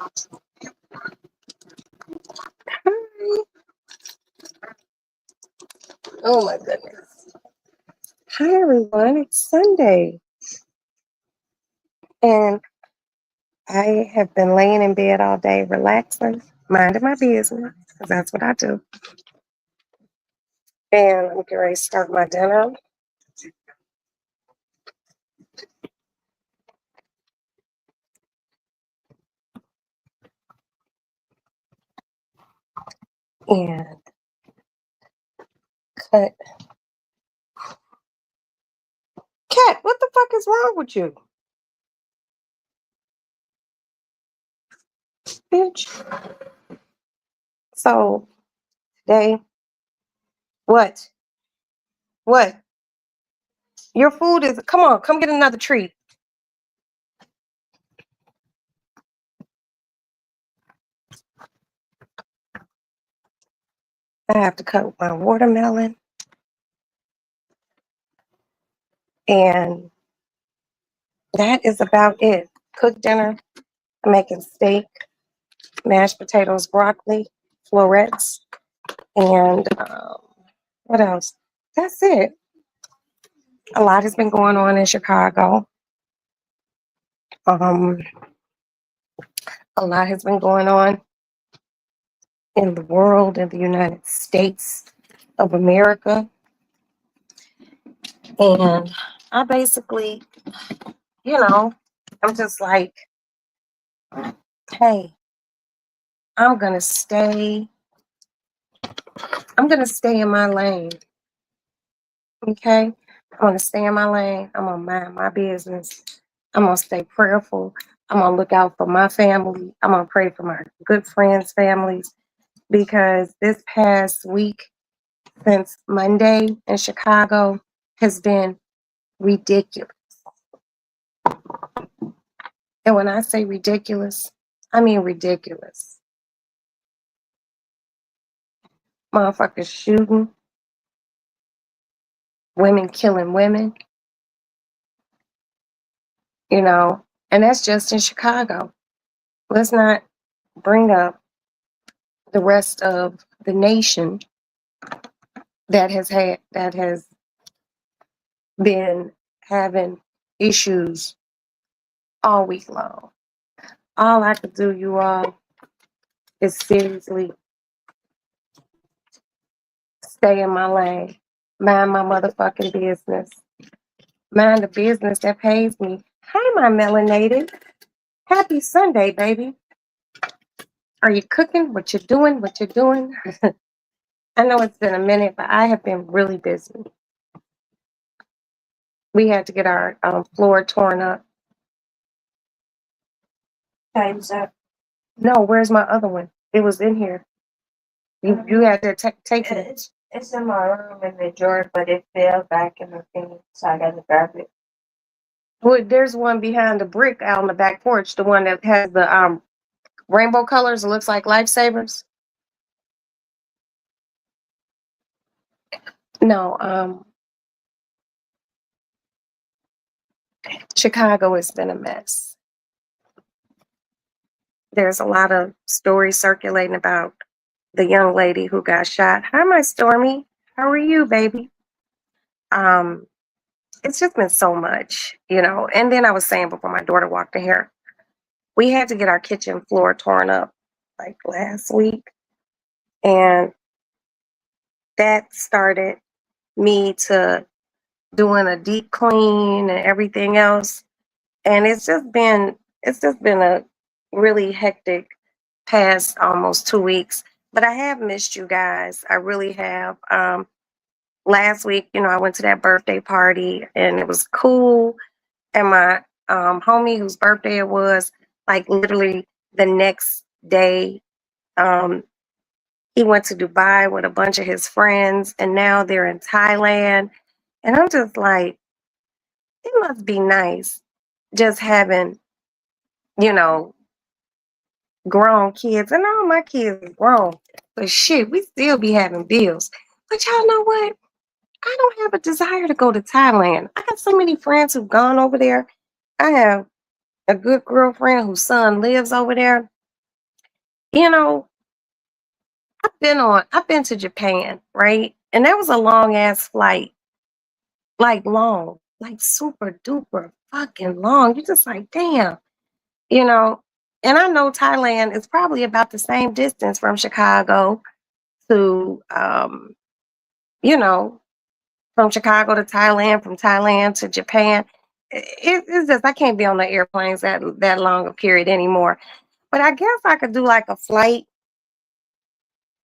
Hi. Oh my goodness. Hi everyone. It's Sunday. And I have been laying in bed all day, relaxing, minding my business, because that's what I do. And I'm getting ready to start my dinner. And cut. Cat, what the fuck is wrong with you? Bitch. So today, what? What? Your food is, come on, come get another treat. I have to cut my watermelon. And that is about it. Cook dinner. I'm making steak, mashed potatoes, broccoli, florets, and what else? That's it. A lot has been going on in Chicago. Um, a lot has been going on in the world, in the United States of America. And I basically, I'm just like, hey, I'm gonna stay, I'm gonna stay in my lane. Okay? I'm gonna stay in my lane. I'm gonna mind my business. I'm gonna stay prayerful. I'm gonna look out for my family. I'm gonna pray for my good friends' families because this past week since Monday in Chicago has been ridiculous. And when I say ridiculous, I mean ridiculous. Motherfuckers shooting, women killing women, and that's just in Chicago. Let's not bring up the rest of the nation that has been having issues all week long. All I could do, you all, is seriously stay in my lane, mind my motherfucking business, mind the business that pays me. Hi, my melanated. Happy Sunday, baby. Are you cooking? What you doing? What you doing? I know it's been a minute, but I have been really busy. We had to get our floor torn up. Time's up. No, where's my other one? It was in here. You had to take it. It's in my room in the drawer, but it fell back in the thing, so I got to grab it. Well, there's one behind the brick out on the back porch, the one that has the rainbow colors. It looks like lifesavers. No, Chicago has been a mess. There's a lot of stories circulating about the young lady who got shot. Hi, my Stormy. How are you, baby? Um, it's just been so much, And then I was saying before my daughter walked in here, we had to get our kitchen floor torn up like last week. And that started me to doing a deep clean and everything else. And it's just been a really hectic past almost 2 weeks. But I have missed you guys. I really have. Last week, I went to that birthday party and it was cool. And my homie whose birthday it was, like literally the next day, um, he went to Dubai with a bunch of his friends and now they're in Thailand. And I'm just like, it must be nice just having, you know, grown kids. And all my kids are grown. But shit, we still be having bills. But y'all know what? I don't have a desire to go to Thailand. I got so many friends who've gone over there. I have a good girlfriend whose son lives over there. You know, I've been to Japan, right? And that was a long ass flight, like long, like super duper fucking long. You're just like, damn, you know. And I know Thailand is probably about the same distance from Chicago to, you know, from Chicago to Thailand, from Thailand to Japan. It's just I can't be on the airplanes that long a period anymore. But I guess I could do like a flight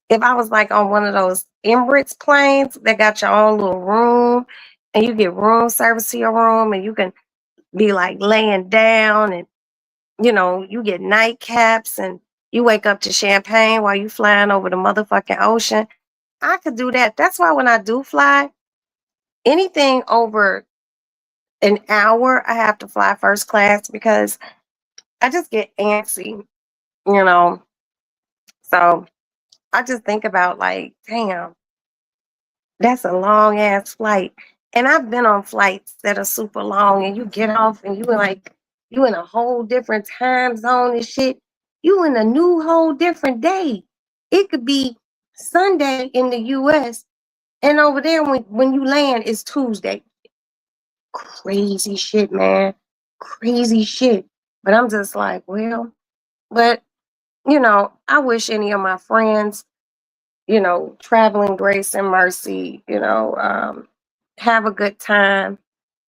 if I was like on one of those Emirates planes that got your own little room and you get room service to your room and you can be like laying down and you get nightcaps and you wake up to champagne while you flying over the motherfucking ocean. I could do that. That's why when I do fly, anything over an hour, I have to fly first class because I just get antsy, you know. So I just think about like, damn, that's a long ass flight. And I've been on flights that are super long and you get off and you in a whole different time zone and shit. You in a new whole different day. It could be Sunday in the US and over there when you land it's Tuesday. Crazy shit, man. Crazy shit. But I'm just like, well, but I wish any of my friends traveling grace and mercy, have a good time.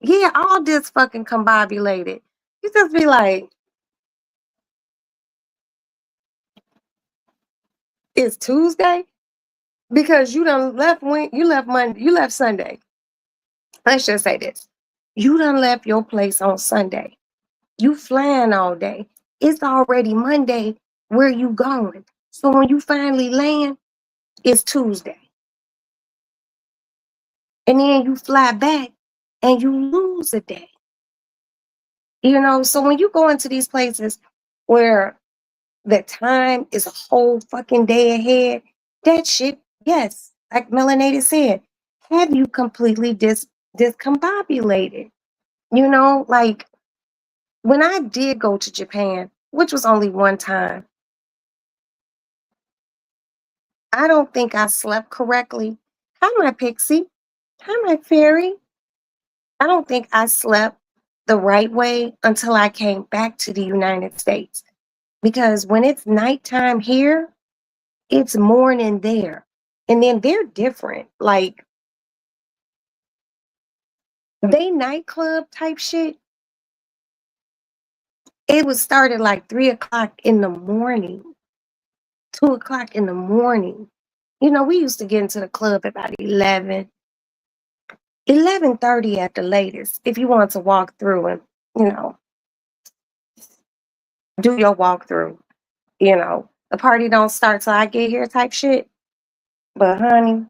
Yeah, all this fucking combobulated. You just be like, it's Tuesday? Because you done left when you left Monday, you left Sunday. Let's just say this. You done left your place on Sunday. You flying all day. It's already Monday where you going. So when you finally land, it's Tuesday. And then you fly back and you lose a day. So when you go into these places where the time is a whole fucking day ahead, that shit, yes, like Melanated said, have you completely discombobulated? Like when I did go to Japan, which was only one time, I don't think I slept correctly. Hi, my pixie. Hi, my fairy. I don't think I slept the right way until I came back to the United States. Because when it's nighttime here, it's morning there. And then they're different. Like they nightclub type shit, it was started like 3 o'clock in the morning, 2 o'clock in the morning. We used to get into the club about 11:30 at the latest. If you want to walk through and, you know, do your walkthrough, the party don't start till I get here type shit. But honey,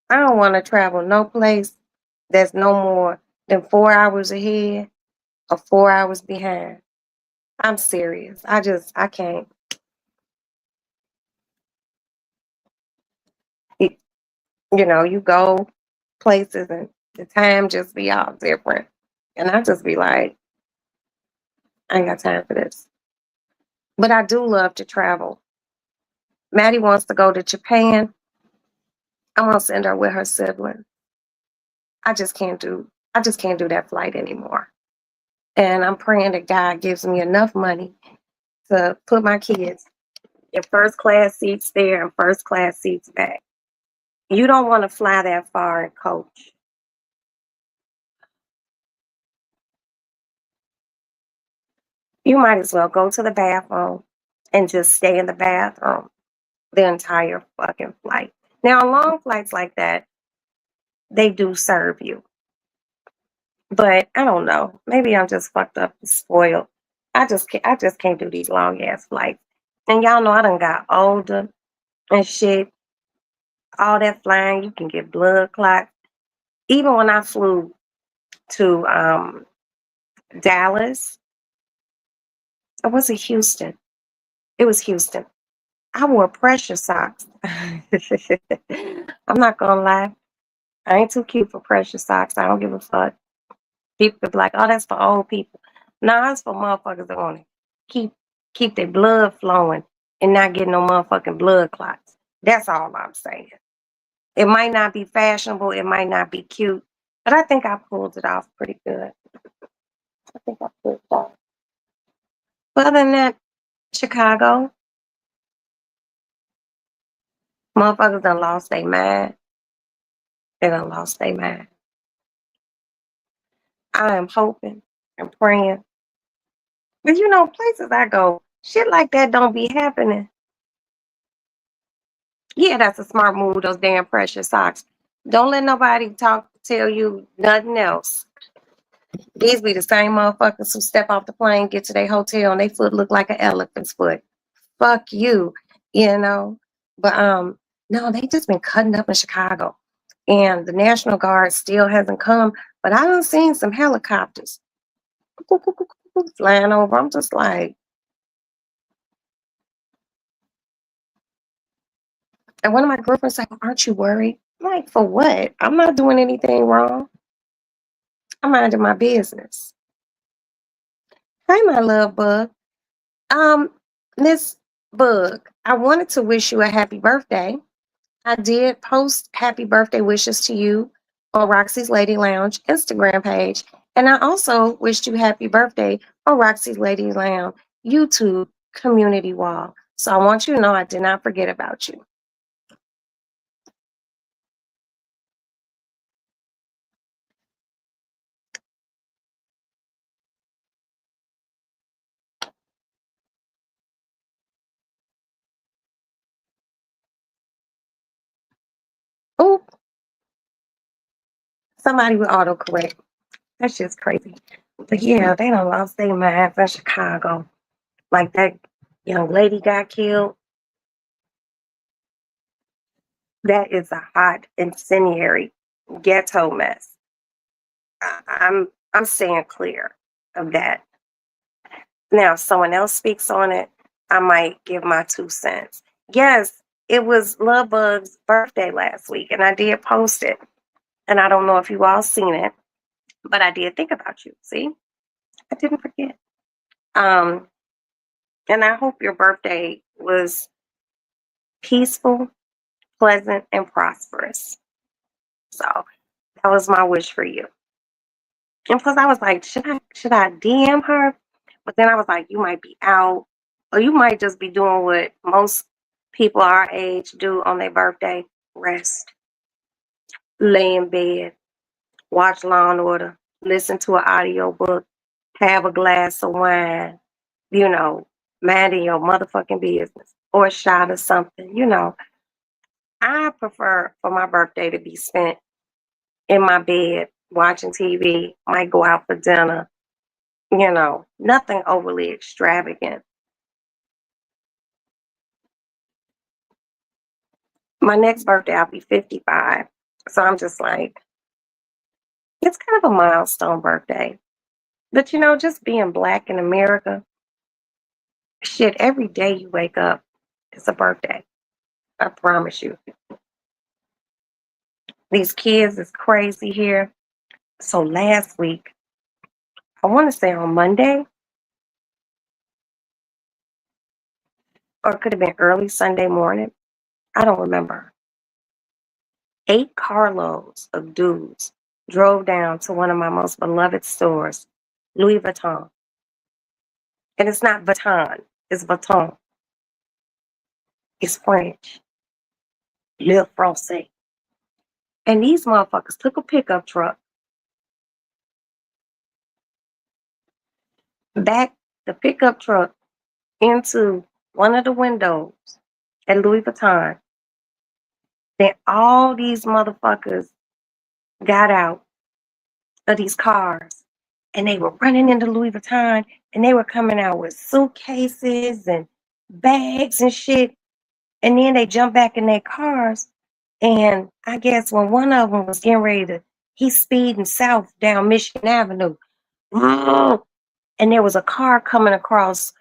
I don't want to travel no place that's no more than 4 hours ahead or 4 hours behind. I'm serious. I can't. It- you go places and the time just be all different. And I just be like, I ain't got time for this. But I do love to travel. Maddie wants to go to Japan. I'm gonna send her with her sibling. I just can't do that flight anymore. And I'm praying that God gives me enough money to put my kids in first class seats there and first class seats back. You don't want to fly that far in coach. You might as well go to the bathroom and just stay in the bathroom the entire fucking flight. Now, on long flights like that, they do serve you. But I don't know. Maybe I'm just fucked up and spoiled. I just can't do these long ass flights. And y'all know I done got older and shit. All that flying, you can get blood clots. Even when I flew to Dallas, or was it Houston? It was Houston. I wore pressure socks. I'm not gonna lie. I ain't too cute for pressure socks. I don't give a fuck. People be like, oh, that's for old people. Nah, it's for motherfuckers that want to keep keep their blood flowing and not get no motherfucking blood clots. That's all I'm saying. It might not be fashionable, it might not be cute, but I think I pulled it off pretty good. I think I pulled it off. But other than that, Chicago, motherfuckers done lost their mind. They done lost their mind. I am hoping and praying. But you know, places I go, shit like that don't be happening. Yeah, that's a smart move, those damn precious socks. Don't let nobody tell you nothing else. These be the same motherfuckers who step off the plane, get to their hotel, and they foot look like an elephant's foot. Fuck you, you know. But no, they just been cutting up in Chicago. And the National Guard still hasn't come. But I done seen some helicopters flying over. I'm just like, and one of my girlfriends like, aren't you worried? I'm like, for what? I'm not doing anything wrong. I'm minding my business. Hey, my love bug. Um, Miss Bug, I wanted to wish you a happy birthday. I did post happy birthday wishes to you on Roxy's Lady Lounge Instagram page. And I also wished you happy birthday on Roxy's Lady Lounge YouTube community wall. So I want you to know I did not forget about you. Oh, somebody with autocorrect. That's just crazy. But yeah, they done lost their mind for Chicago. Like that young lady got killed. That is a hot, incendiary ghetto mess. I'm staying clear of that. Now, if someone else speaks on it, I might give my 2 cents. Yes, it was Love Bug's birthday last week, and I did post it. And I don't know if you all seen it, but I did think about you. See, I didn't forget. Um, and I hope your birthday was peaceful, pleasant, and prosperous. So that was my wish for you. And plus, I was like, should I DM her? But then I was like, you might be out, or you might just be doing what most people our age do on their birthday: rest, lay in bed, watch Law and Order, listen to an audio book, have a glass of wine, you know, minding your motherfucking business, or a shot of something. You know, I prefer for my birthday to be spent in my bed watching TV. Might go out for dinner. You know, nothing overly extravagant. My next birthday, I'll be 55. So I'm just like, it's kind of a milestone birthday. But you know, just being black in America, shit, every day you wake up, it's a birthday. I promise you. These kids is crazy here. So last week, I want to say on Monday, or it could have been early Sunday morning. I don't remember. 8 carloads of dudes drove down to one of my most beloved stores, Louis Vuitton. And it's not Vuitton, it's Vuitton. It's French, Le Francais. And these motherfuckers took a pickup truck, backed the pickup truck into one of the windows at Louis Vuitton. Then all these motherfuckers got out of these cars and they were running into Louis Vuitton and they were coming out with suitcases and bags and shit. And then they jumped back in their cars. And I guess when one of them was getting ready to, he's speeding south down Michigan Avenue. And there was a car coming across.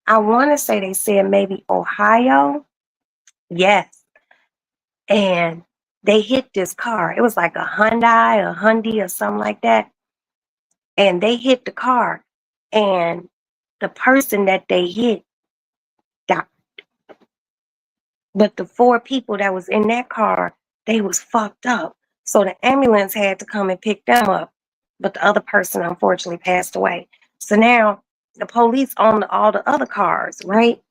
I want to say they said maybe Ohio. Yes. And they hit this car. It was like a Hyundai or something like that. And they hit the car. And the person that they hit But the four people that was in that car, they was fucked up. So the ambulance had to come and pick them up. But the other person unfortunately passed away. So now the police own all the other cars, right?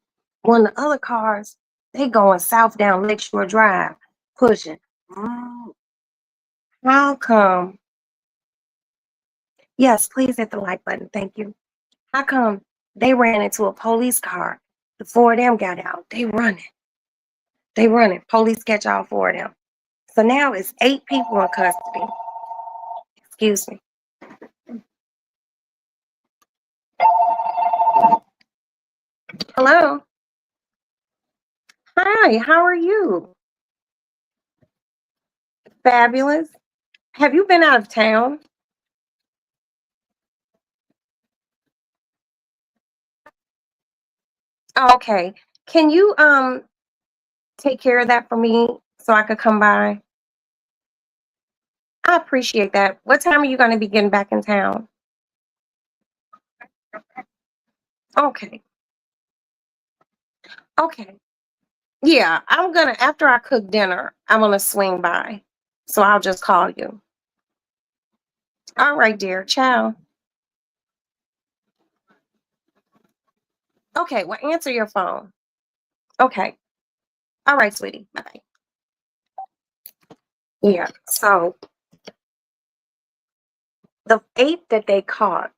One of the other cars, they going south down Lakeshore Drive, pushing. Mm, How come? Yes, please hit the like button. Thank you. How come they ran into a police car? The four of them got out. They running. They running. Police catch all four of them. So now it's 8 people in custody. Excuse me. Hello. Hi, how are you? Fabulous. Have you been out of town? Oh, okay. Can you take care of that for me so I could come by? I appreciate that. What time are you going to be getting back in town? Okay. Okay. Yeah, I'm gonna after I cook dinner, I'm gonna swing by. So I'll just call you. All right, dear. Ciao. Okay, well, answer your phone. Okay. All right, sweetie. Bye bye. Yeah. So the 8 that they caught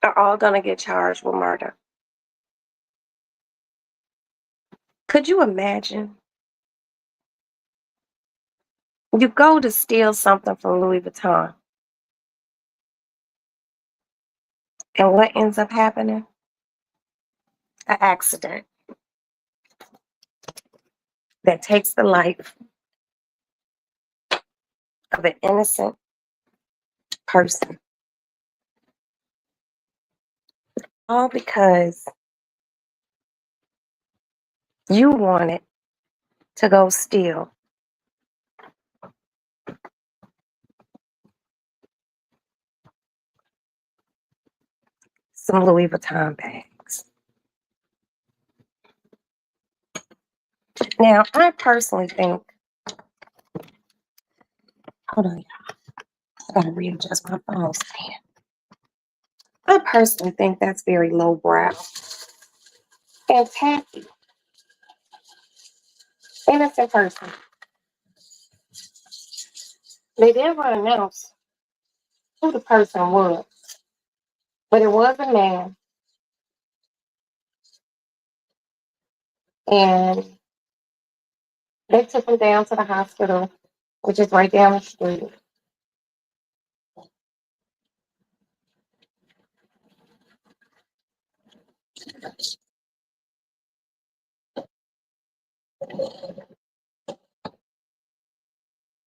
are all gonna get charged with murder. Could you imagine? You go to steal something from Louis Vuitton, and what ends up happening? An accident that takes the life of an innocent person. All because you wanted to go steal some Louis Vuitton bags. Now, I personally think, hold on, I gotta readjust my phone stand. I personally think that's very lowbrow and tacky. Innocent person. They never announced who the person was, but it was a man, and they took him down to the hospital, which is right down the street.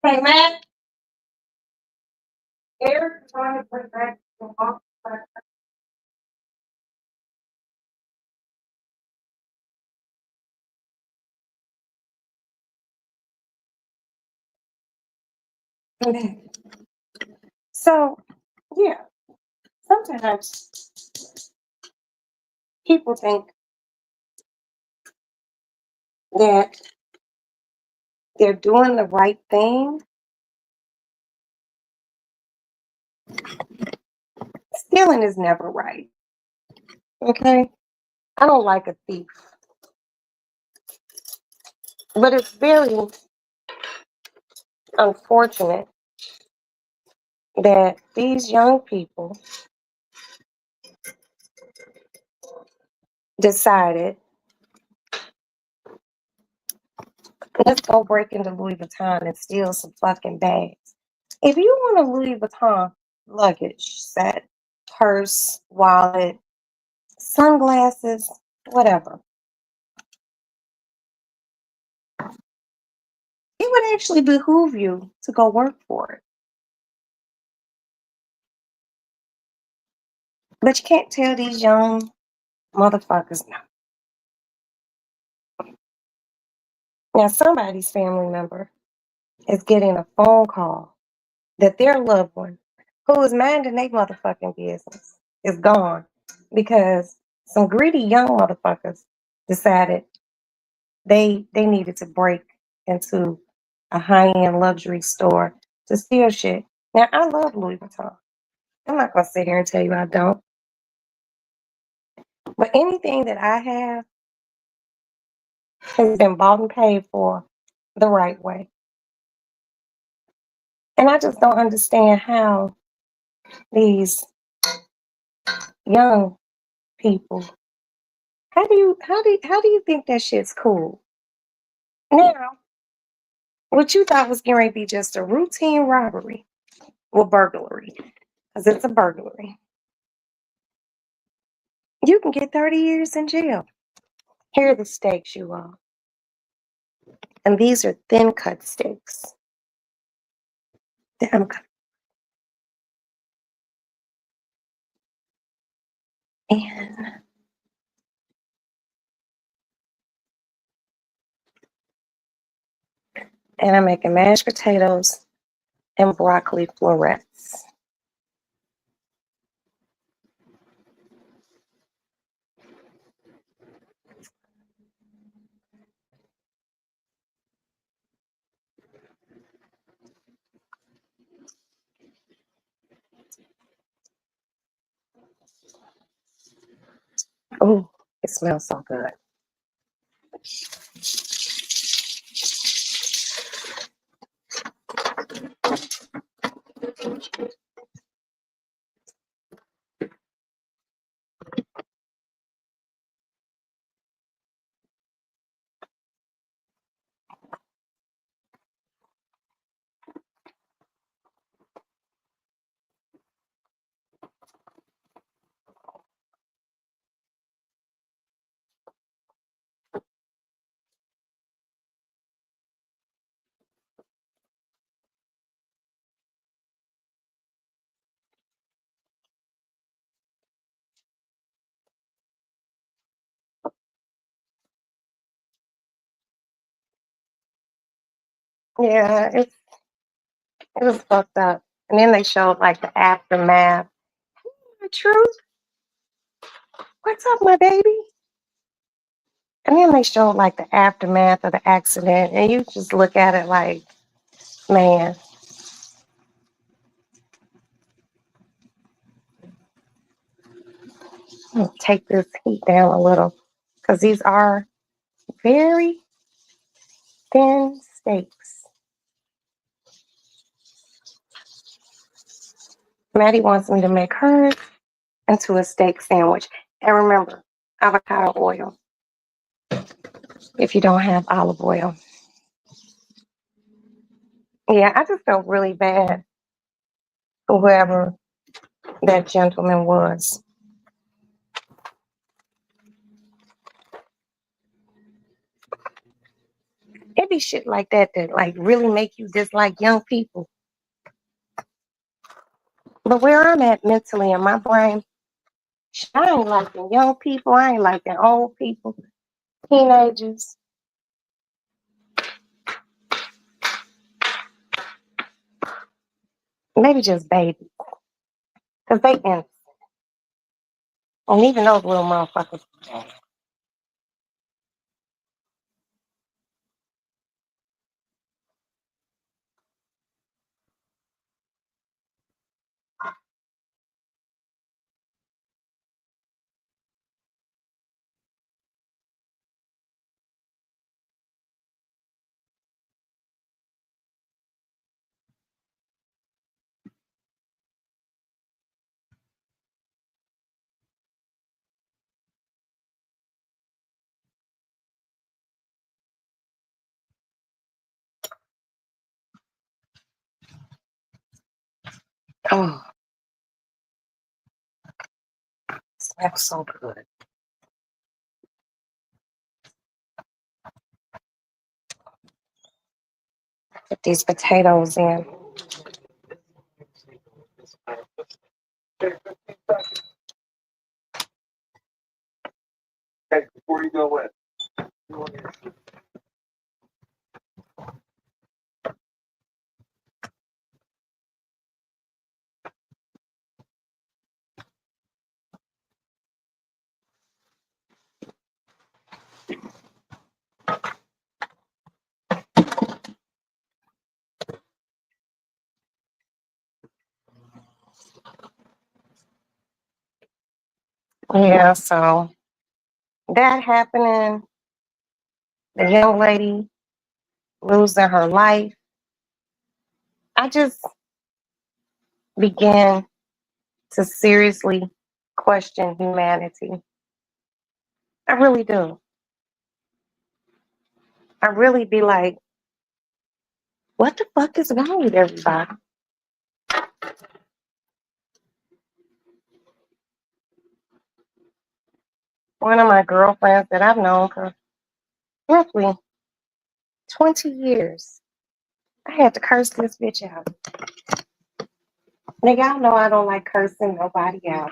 Hey, Matt, Eric trying to put back the box back. Okay. So, yeah, sometimes people think that they're doing the right thing. Stealing is never right. Okay? I don't like a thief. But it's very unfortunate that these young people decided, let's go break into Louis Vuitton and steal some fucking bags. If you want a Louis Vuitton luggage set, purse, wallet, sunglasses, whatever, it would actually behoove you to go work for it. But you can't tell these young motherfuckers no. Now, somebody's family member is getting a phone call that their loved one, who is minding their motherfucking business, is gone because some greedy young motherfuckers decided They needed to break into a high-end luxury store to steal shit. Now I love Louis Vuitton. I'm not gonna sit here and tell you I don't. But anything that I have has been bought and paid for the right way. And I just don't understand how these young people, how do you think that shit's cool? Now, what you thought was going to be just a routine robbery, well, burglary, because it's a burglary. You can get 30 years in jail. Here are the steaks, you all. And these are thin cut steaks. Damn. And I'm making mashed potatoes and broccoli florets. Oh, it smells so good. Yeah, it was fucked up. And then they showed like the aftermath. The truth? What's up, my baby? And then they showed like the aftermath of the accident, and you just look at it like, man, I'm gonna take this heat down a little because these are very thin steaks. Maddie wants me to make hers into a steak sandwich. And remember, avocado oil if you don't have olive oil. Yeah, I just felt really bad for whoever that gentleman was. It be shit like that that like really make you dislike young people. But where I'm at mentally in my brain, I ain't like the young people. I ain't like the old people, teenagers, maybe just babies, because they innocent. And even those little motherfuckers. Oh, smells so good. Put these potatoes in. Okay, before you go in. Yeah, so that happening, the young lady losing her life, I just began to seriously question humanity. I really do. I really be like, what the fuck is wrong with everybody? One of my girlfriends that I've known for roughly 20 years, I had to curse this bitch out. Now, y'all know I don't like cursing nobody out.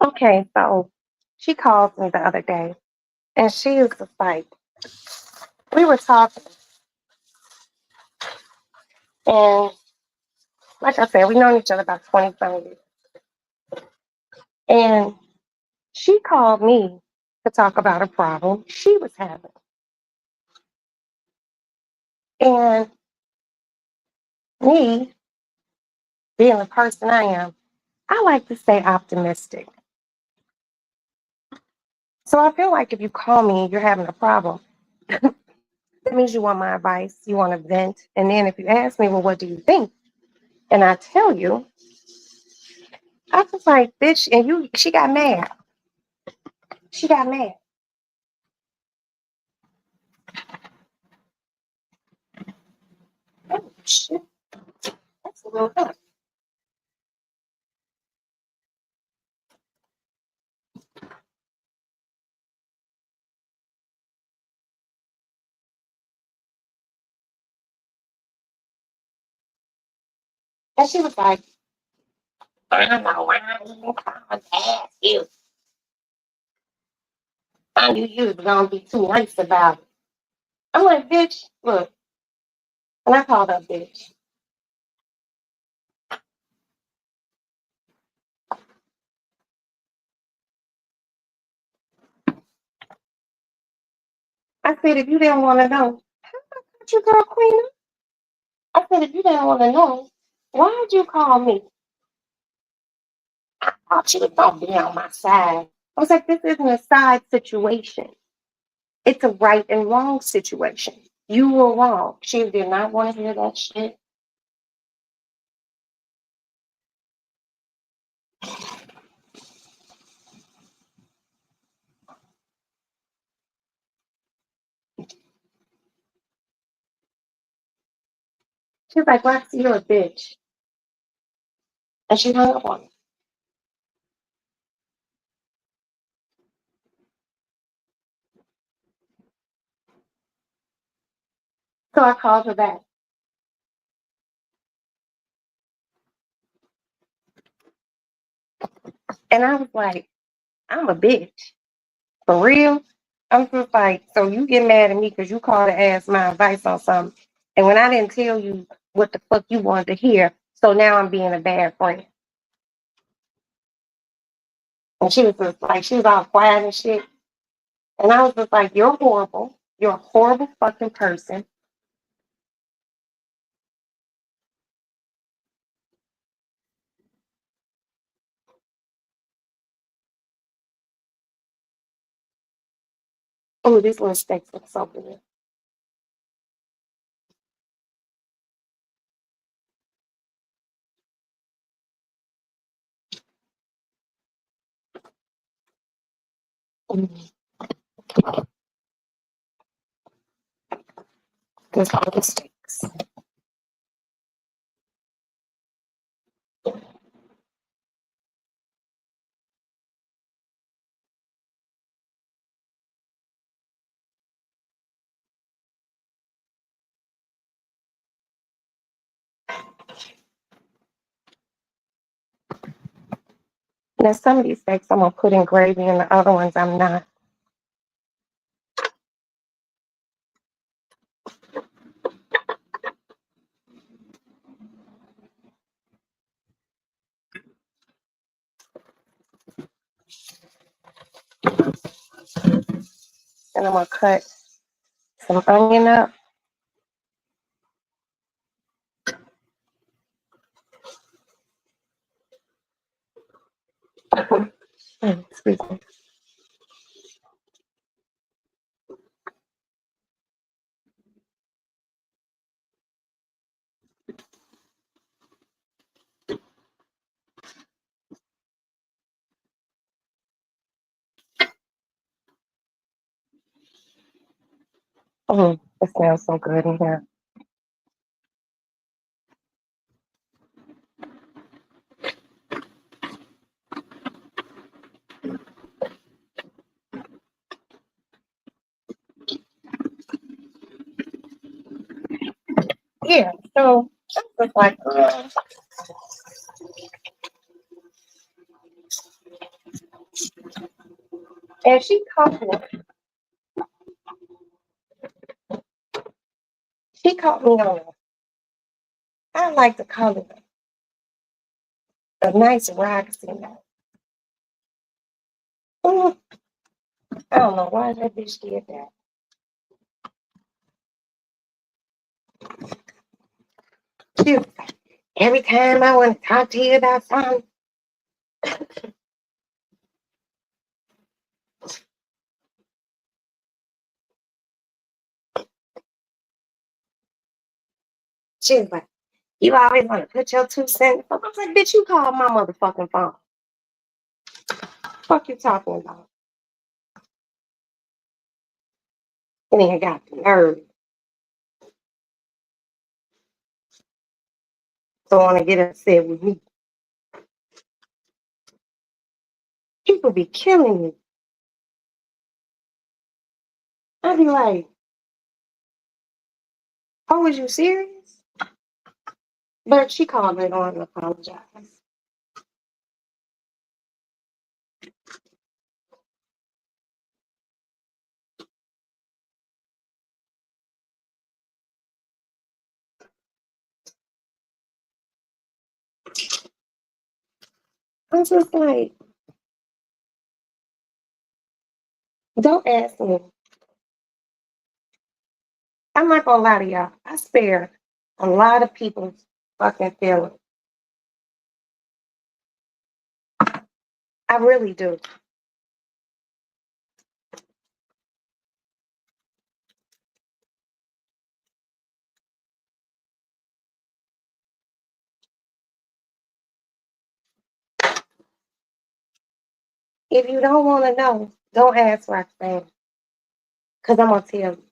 Okay, so she called me the other day and she was just like, we were talking, and like I said, we known each other about 25 years. And she called me to talk about a problem she was having. And me, being the person I am, I like to stay optimistic. So I feel like if you call me and you're having a problem, that means you want my advice, you want to vent. And then if you ask me, well, what do you think? And I tell you, I was like, bitch, and she got mad. She got mad. Oh, shit. That's a little bit. And she was like, I don't know why I even called to ask you. I knew you was going to be too nice about it. I'm like, bitch, look. And I called her bitch. I said, if you didn't want to know, what you girl, Queen? I said, if you didn't want to know, why'd you call me? I thought you was going to be on my side. I was like, this isn't a side situation. It's a right and wrong situation. You were wrong. She did not want to hear that shit. She was like, Roxy, you're a bitch. And she hung up on me. So I called her back. And I was like, I'm a bitch. For real? I'm just like, so you get mad at me because you called to ask my advice on something. And when I didn't tell you what the fuck you wanted to hear, so now I'm being a bad friend. And she was just like, she was all quiet and shit. And I was just like, you're horrible. You're a horrible fucking person. Oh, this little steak looks so good. Mm, this little steaks. Now, some of these steaks I'm gonna put in gravy, and the other ones I'm not. And I'm gonna cut some onion up. Excuse me. It smells so good in here. Yeah, so it's just like, and she caught me on it. I like to call it a nice rocks in there. Mm, I don't know why that bitch did that. She was like, every time I want to talk to you about something, she was like, you always want to put your 2 cents. I was like, bitch, you called my motherfucking phone. Fuck you talking about? And then got the nerve to want to get upset with me. People be killing me. I'd be like, oh, was you serious? But she called later on and apologized. I'm just like, don't ask me. I'm not gonna lie to y'all. I spare a lot of people's fucking feelings. I really do. If you don't want to know, don't ask Roxanne, because I'm gonna tell you.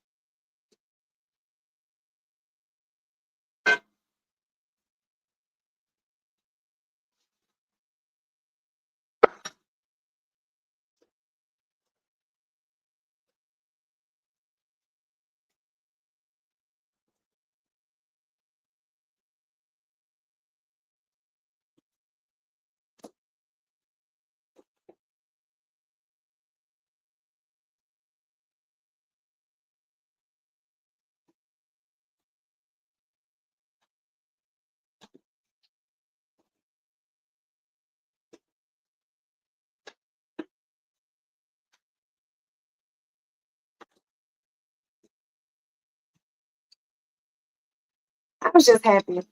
I was just happy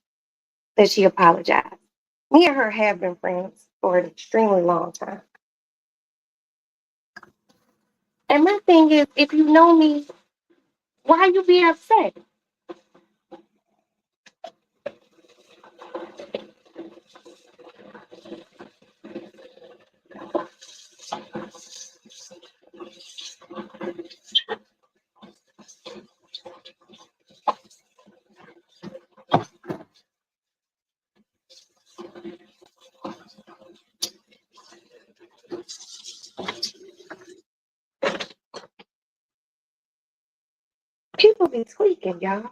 that she apologized. Me and her have been friends for an extremely long time. And my thing is, if you know me, why you be upset? People be tweaking, y'all.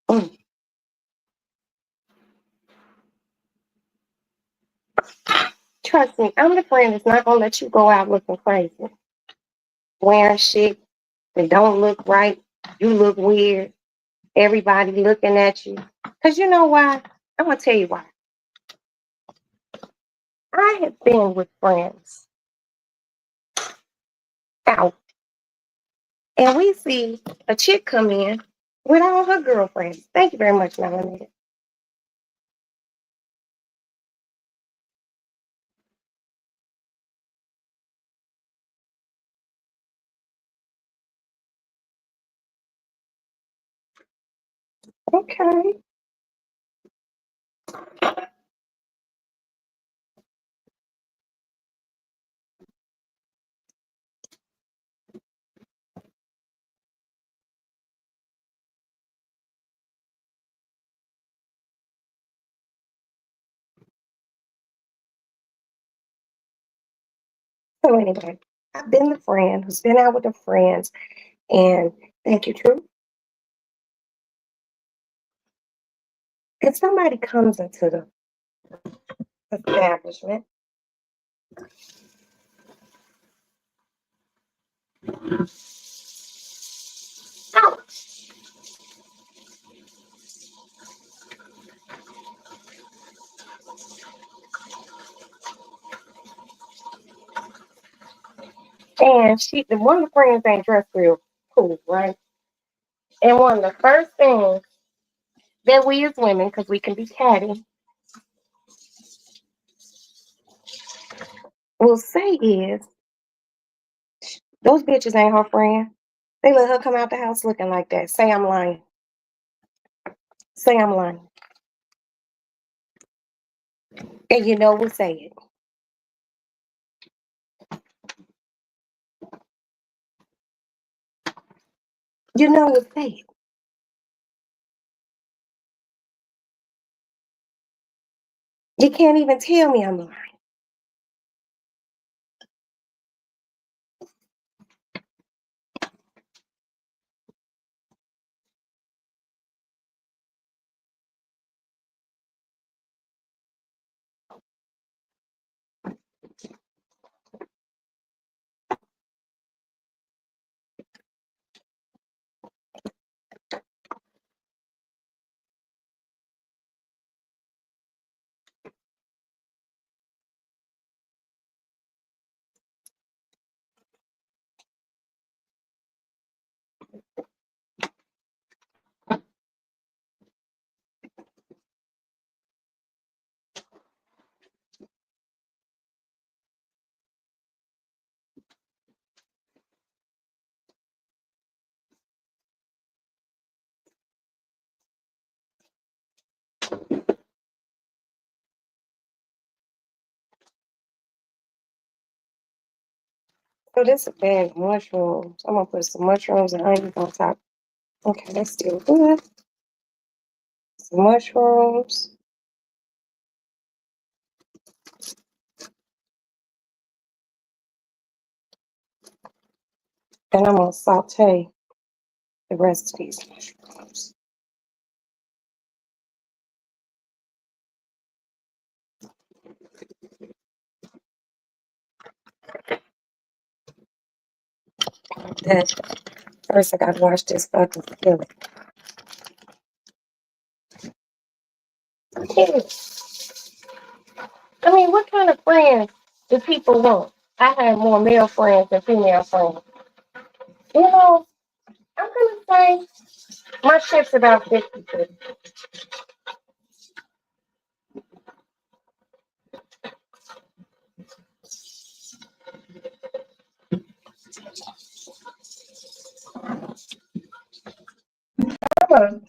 Mm. Trust me, I'm the friend that's not gonna let you go out looking crazy, wearing shit that don't look right. You look weird. Everybody looking at you. Cause you know why? I'm gonna tell you why. I have been with friends out, and we see a chick come in with all her girlfriends. Thank you very much, Melanie. Okay. So anyway, I've been the friend who's been out with the friends, and thank you, True. If somebody comes into the establishment, and the one of the friends ain't dressed real cool, right? And one of the first things that we as women, because we can be catty, will say is, those bitches ain't her friend. They let her come out the house looking like that. Say I'm lying. Say I'm lying. And you know we'll say it. You know we'll say it. You can't even tell me I'm lying. So this is a bag of mushrooms. I'm gonna put some mushrooms and onions on top. Okay, that's still good. Some mushrooms. And I'm gonna saute the rest of these mushrooms. Then first I gotta wash this fucking skillet. Yeah. I mean, what kind of friends do people want? I have more male friends than female friends. You know, I'm gonna say my ship's about 50. I'm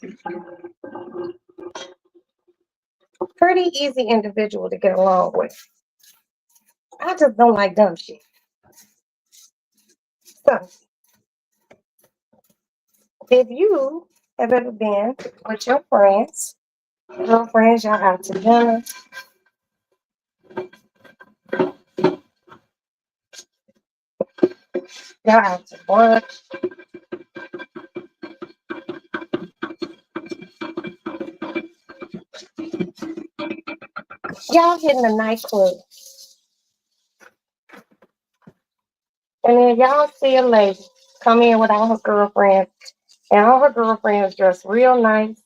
a pretty easy individual to get along with. I just don't like dumb shit. So, if you have ever been with your friends, girlfriends, y'all out to dinner, y'all out to brunch, y'all hitting a nightclub, and then y'all see a lady come in with all her girlfriends, and all her girlfriends dress real nice,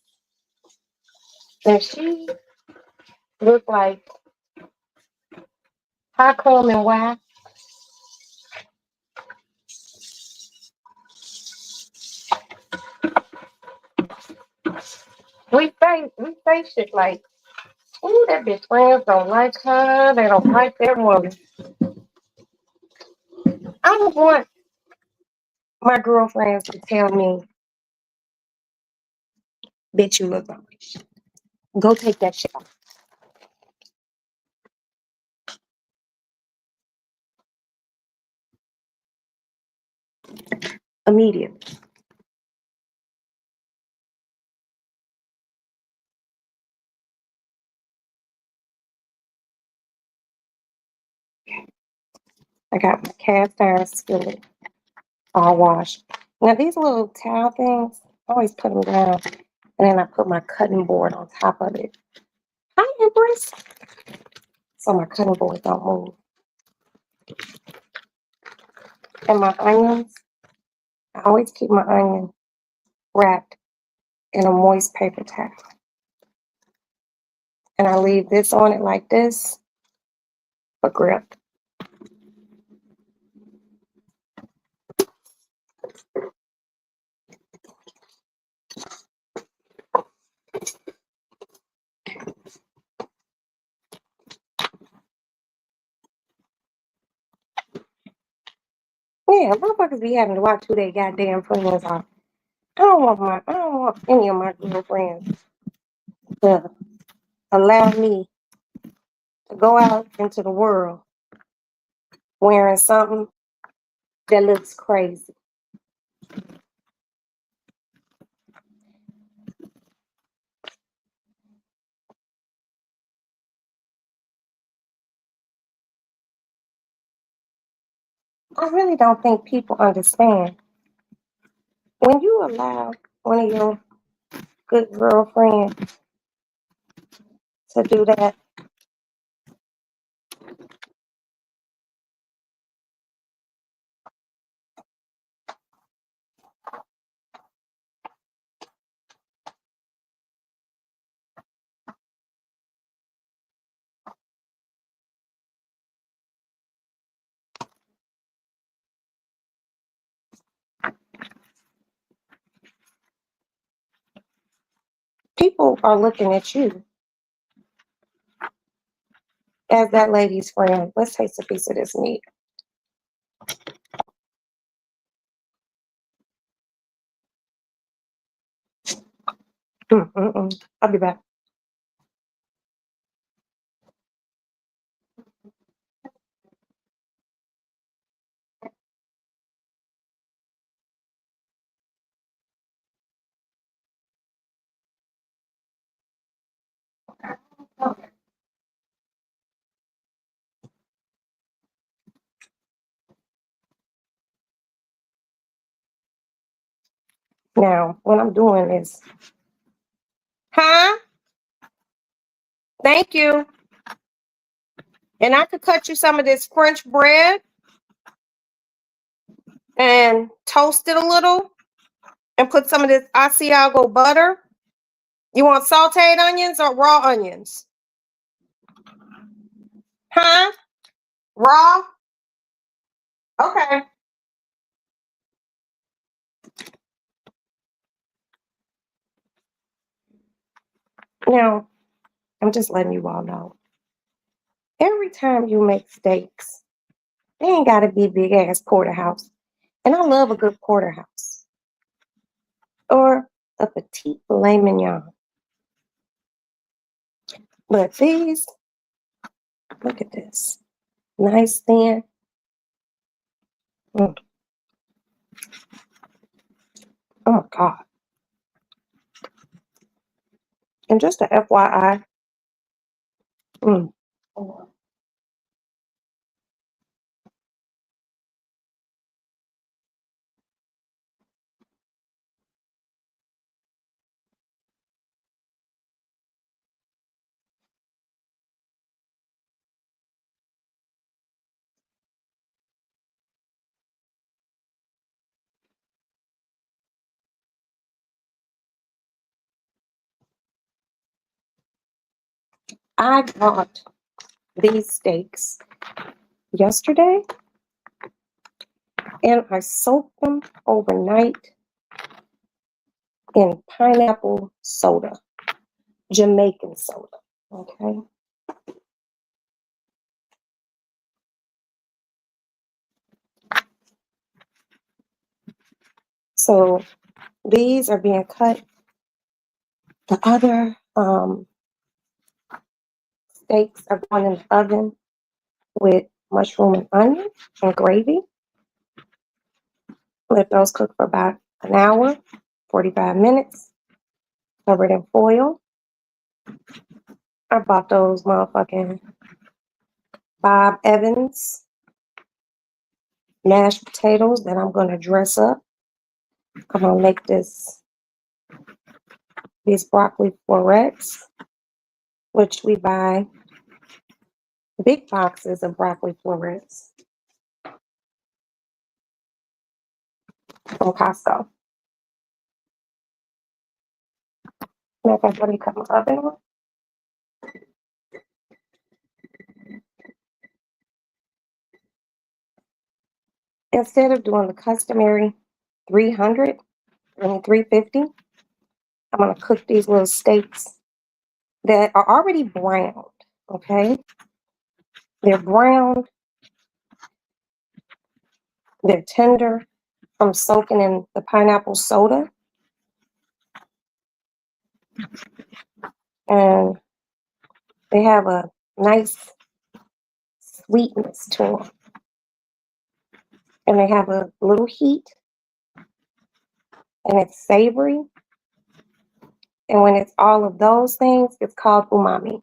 and she look like how come and why? We say shit like, ooh, that bitch friends don't like her, they don't like that woman. I don't want my girlfriends to tell me, bitch, you look like. Go take that shit off immediately. I got my cast iron skillet all washed. Now these little towel things, I always put them down, and then I put my cutting board on top of it. Hi, Empress. So my cutting board don't move. And my onions, I always keep my onion wrapped in a moist paper towel. And I leave this on it like this for grip. Yeah, motherfuckers be having to watch who they goddamn friends are. I don't want any of my girlfriends to allow me to go out into the world wearing something that looks crazy. I really don't think people understand. When you allow one of your good girlfriends to do that, people are looking at you as that lady's friend. Let's taste a piece of this meat. I'll be back. Now, what I'm doing is, huh? Thank you. And I could cut you some of this French bread and toast it a little and put some of this Asiago butter. You want sauteed onions or raw onions? Huh? Raw? Okay. Now, I'm just letting you all know. Every time you make steaks, they ain't got to be big ass porterhouse. And I love a good porterhouse or a petite filet mignon. But these, look at this. Nice thin. Mm. Oh my God. And just a FYI, mm, I bought these steaks yesterday and I soaked them overnight in pineapple soda, Jamaican soda. Okay. So these are being cut. The other steaks are going in the oven with mushroom and onion and gravy. Let those cook for about an hour, 45 minutes, covered in foil. I bought those motherfucking Bob Evans mashed potatoes that I'm gonna dress up. I'm gonna make these broccoli florets, which we buy big boxes of broccoli florets from Costco. Matter of fact, let me cut my oven on. Instead of doing the customary 300, 350, I'm gonna cook these little steaks that are already browned. Okay, they're browned, they're tender from soaking in the pineapple soda, and they have a nice sweetness to them. And they have a little heat, and it's savory. And when it's all of those things, it's called umami.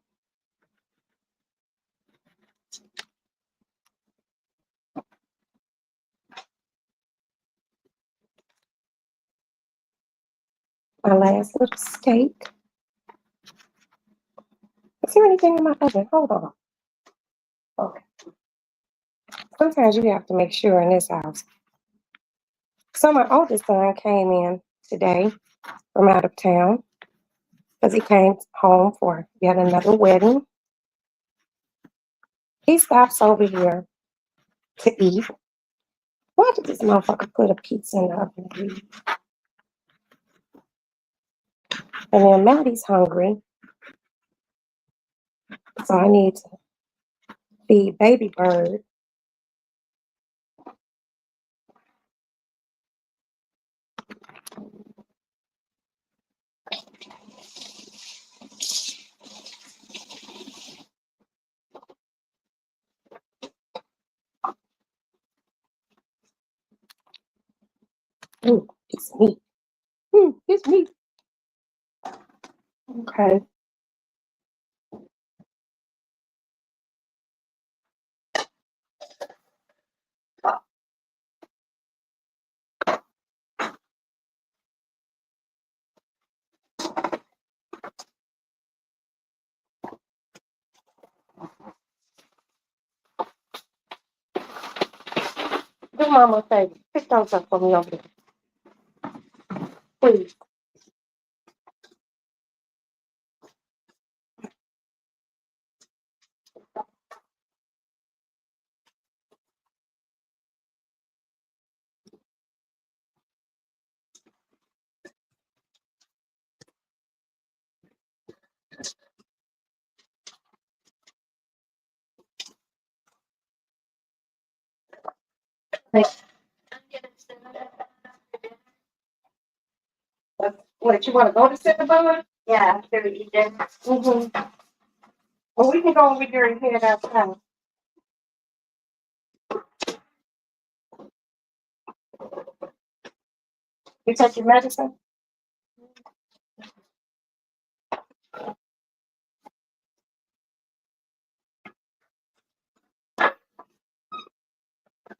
My last little steak. Is there anything in my oven? Hold on. Okay. Sometimes you have to make sure in this house. So my oldest son came in today from out of town because he came home for yet another wedding. He stops over here to eat. Why did this motherfucker put a pizza in the oven to eat? And then Maddie's hungry, so I need to feed Baby Bird. Ooh, it's meat. It's meat. Okay. Do mama a favor. Pick those up for me over there, please. What, you want to go to Cinnabon? Yeah, after we eat dinner. Mm-hmm. Well, we can go over here and head outside. You take your medicine?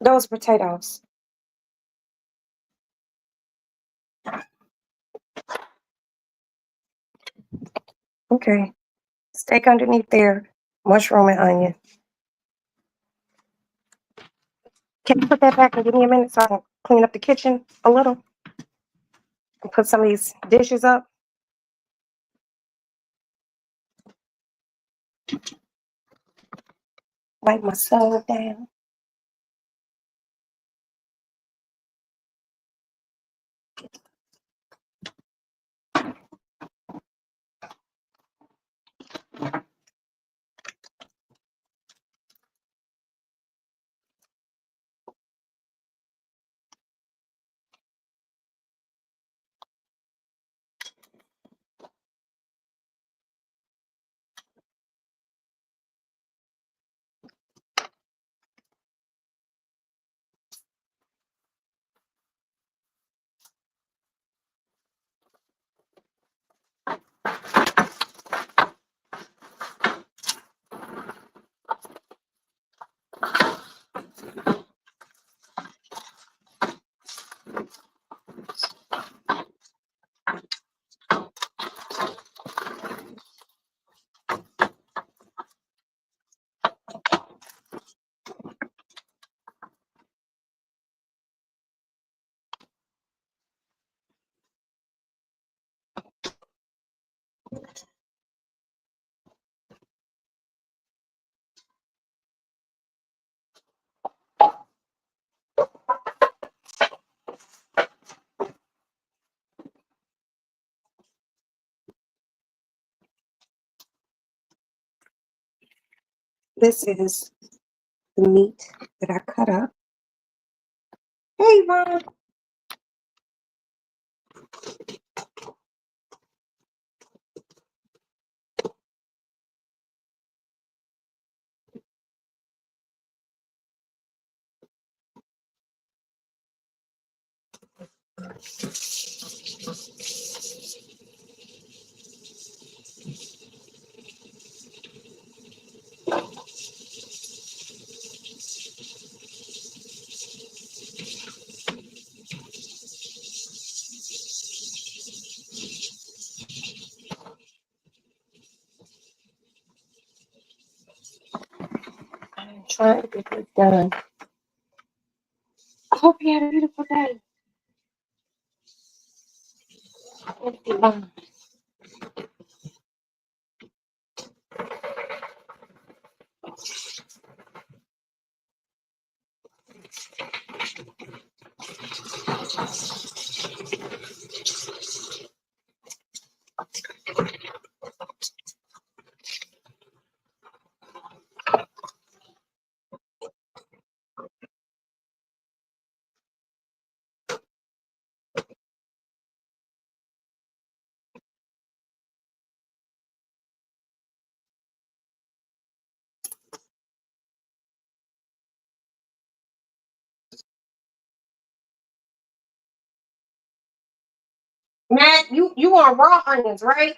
Those potatoes. Okay. Steak underneath there, mushroom and onion. Can you put that back and give me a minute so I can clean up the kitchen a little and put some of these dishes up? Wipe my stove down. This is the meat that I cut up. Hey, Mom. I'm trying to get this done. I hope you had a beautiful day. Matt, you want raw onions, right?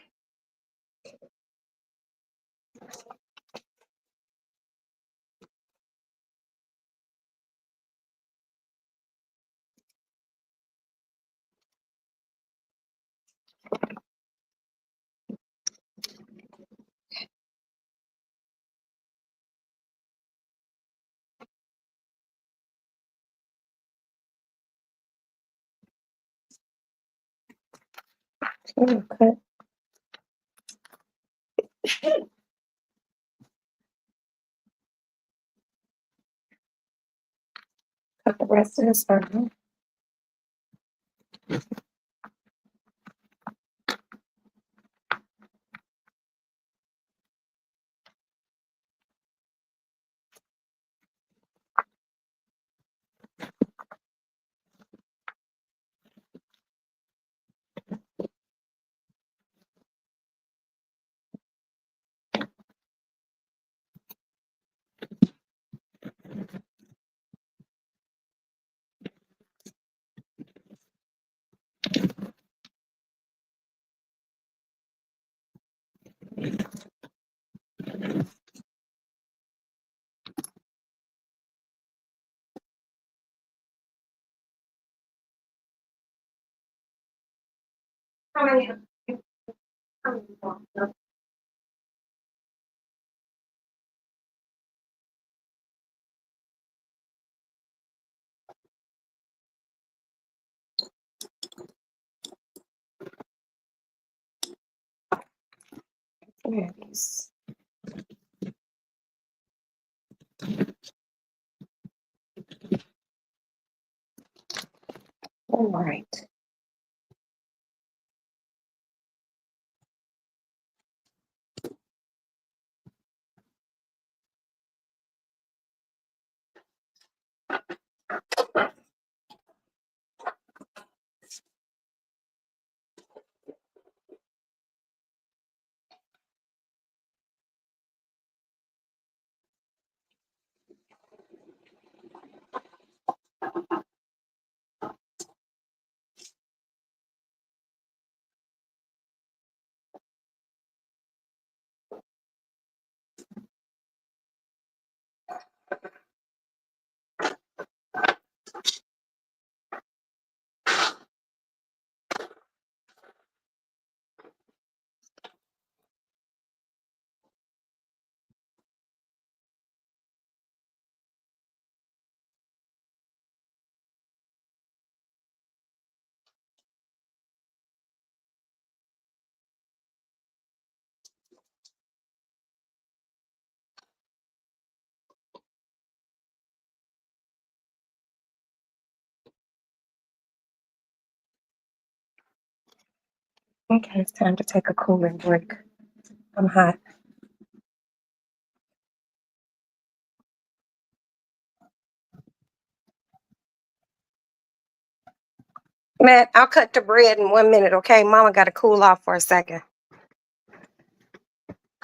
Okay. Cut the rest of this onion. Yes. All right. Okay, it's time to take a cooling break. I'm hot. Matt, I'll cut the bread in 1 minute, okay? Mama got to cool off for a second.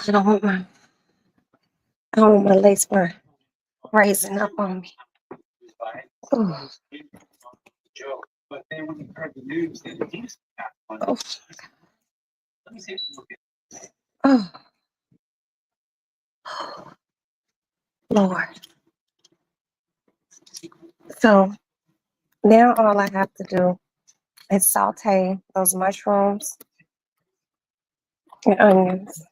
I don't want my lace front raising up on me. Ooh. Oh. Oh. Lord. So now all I have to do is saute those mushrooms and onions.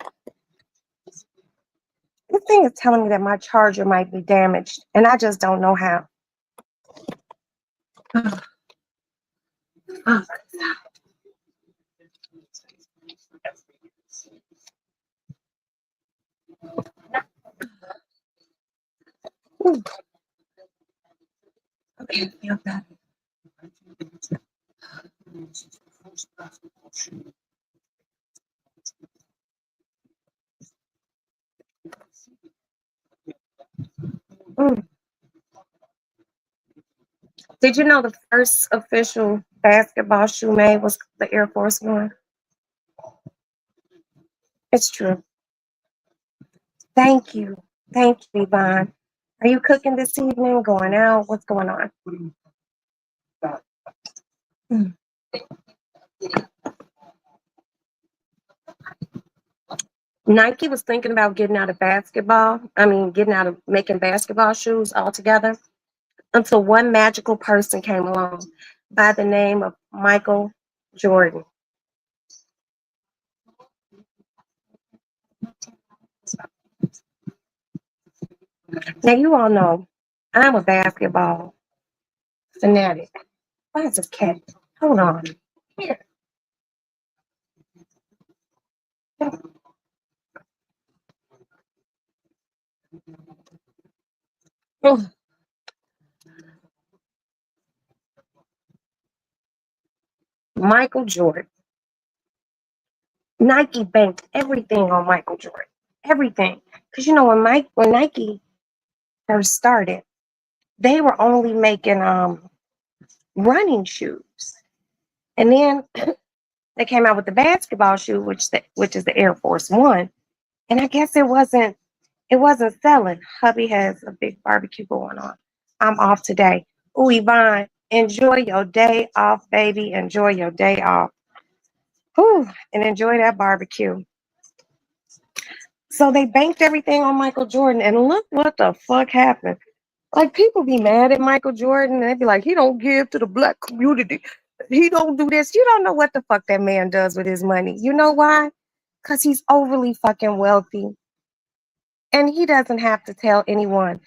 This thing is telling me that my charger might be damaged, and I just don't know how. Oh, fuck. Ooh. Okay, feel better. Mm. Did you know the first official basketball shoe made was the Air Force One? It's true. Thank you. Thank you, Yvonne. Are you cooking this evening? Going out? What's going on? Mm. Nike was thinking about getting out of basketball. I mean, getting out of making basketball shoes altogether until one magical person came along by the name of Michael Jordan. Now, you all know I'm a basketball fanatic. Why is this cat? Hold on. Here. Oh, Michael Jordan. Nike banked everything on Michael Jordan. Everything. Because you know when Nike first started, they were only making running shoes. And then they came out with the basketball shoe, which is the Air Force One. And I guess it wasn't selling. Hubby has a big barbecue going on. I'm off today. Ooh, Yvonne, enjoy your day off, baby. Enjoy your day off. Whew, and enjoy that barbecue. So they banked everything on Michael Jordan, and look what the fuck happened. Like people be mad at Michael Jordan, and they be like, he don't give to the black community. He don't do this. You don't know what the fuck that man does with his money. You know why? Because he's overly fucking wealthy. And he doesn't have to tell anyone.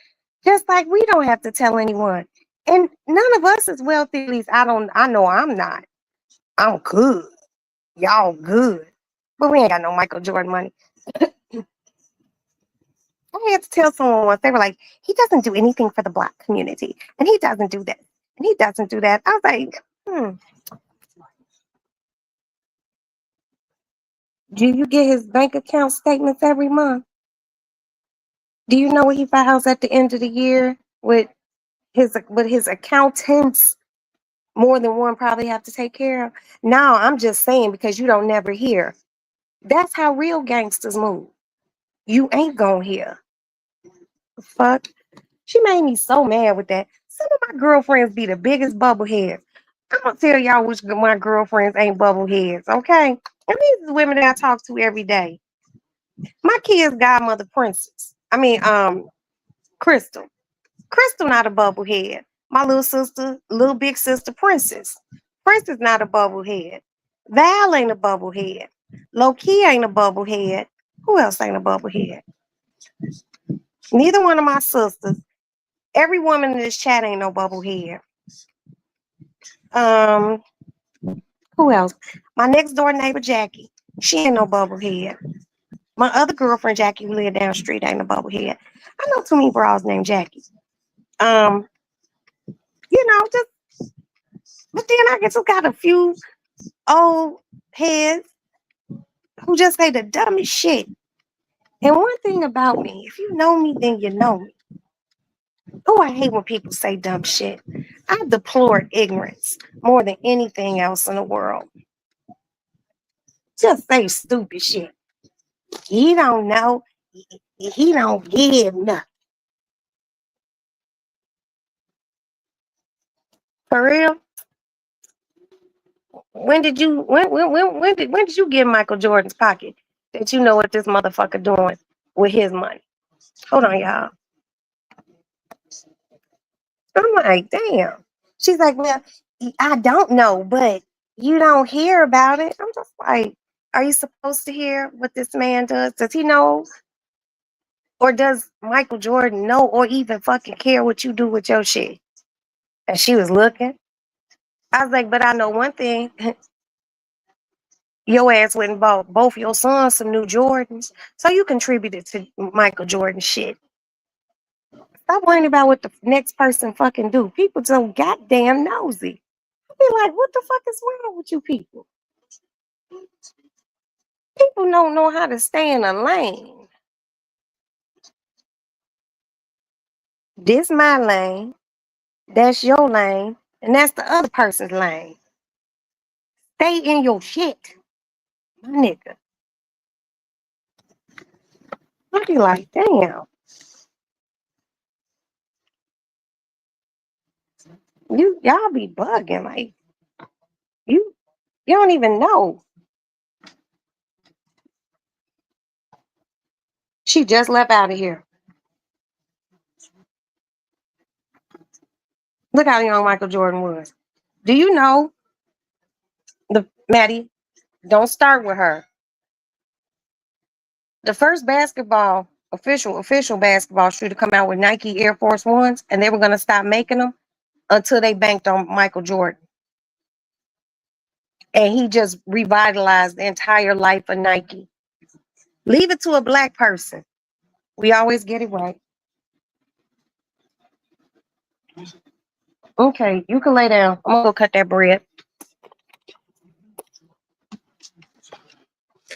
Just like we don't have to tell anyone. And none of us is wealthy. At least I know I'm not. I'm good. Y'all good. But we ain't got no Michael Jordan money. I had to tell someone once, they were like, he doesn't do anything for the black community. And he doesn't do this. And he doesn't do that. I was like, do you get his bank account statements every month? Do you know what he files at the end of the year with his accountants? More than one probably have to take care of. No, I'm just saying because you don't never hear. That's how real gangsters move. You ain't gonna hear. Fuck. She made me so mad with that. Some of my girlfriends be the biggest bubbleheads. I'm gonna tell y'all which of my girlfriends ain't bubbleheads, okay? And these are women that I talk to every day. My kid's godmother, Princess. Crystal. Crystal not a bubblehead. My little sister, little big sister, Princess. Princess not a bubblehead. Val ain't a bubblehead. Low key ain't a bubblehead. Who else ain't a bubblehead? Neither one of my sisters. Every woman in this chat ain't no bubblehead. Um, who else? My next door neighbor Jackie. She ain't no bubblehead. My other girlfriend Jackie who live down the street ain't a bubblehead. I know too many bras named Jackie. Um, just but then I just got a few old heads who just say the dumbest shit. And one thing about me, if you know me, then you know me. Oh, I hate when people say dumb shit. I deplore ignorance more than anything else in the world. Just say stupid shit. He don't know. He don't give nothing. For real? When did you get Michael Jordan's pocket that you know what this motherfucker doing with his money? Hold on, y'all. I'm like, damn. She's like, well, I don't know, but you don't hear about it. I'm just like, are you supposed to hear what this man does? Does he know? Or does Michael Jordan know or even fucking care what you do with your shit? And she was looking. I was like, but I know one thing. Your ass went and bought both your sons some new Jordans. So you contributed to Michael Jordan shit. Stop worrying about what the next person fucking do. People so goddamn nosy. I be like, what the fuck is wrong with you people? People don't know how to stay in a lane. This my lane, that's your lane, and that's the other person's lane. Stay in your shit, my nigga. I be like, damn, y'all be bugging like you don't even know. She just left out of here. Look how young Michael Jordan was. Do you know the Maddie? Don't start with her. The first basketball official basketball shoe to come out with Nike Air Force Ones, and they were gonna stop making them until they banked on Michael Jordan. And he just revitalized the entire life of Nike. Leave it to a black person. We always get it right. Okay, you can lay down. I'm gonna go cut that bread.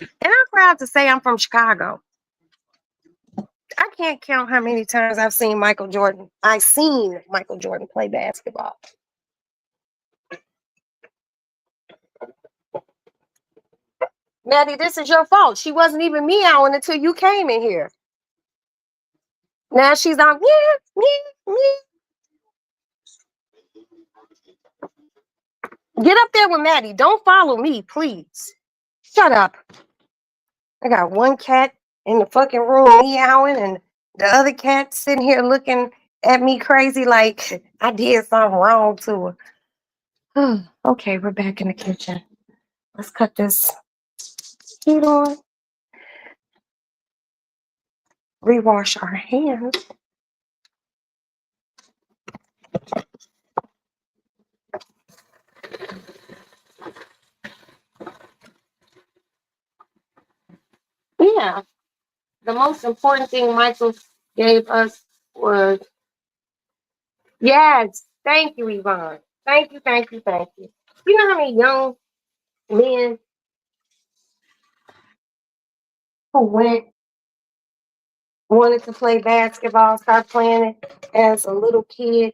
And I'm proud to say I'm from Chicago. I can't count how many times I've seen Michael Jordan. I've seen Michael Jordan play basketball. Maddie, this is your fault. She wasn't even meowing until you came in here. Now she's on me. Get up there with Maddie. Don't follow me, please. Shut up. I got one cat in the fucking room meowing and the other cat sitting here looking at me crazy like I did something wrong to her. Okay, we're back in the kitchen. Let's cut this heat on, rewash our hands. Yeah, the most important thing Michael gave us was yes. Thank you, Yvonne. Thank you, thank you, thank you. You know how many young men who wanted to play basketball, start playing it as a little kid.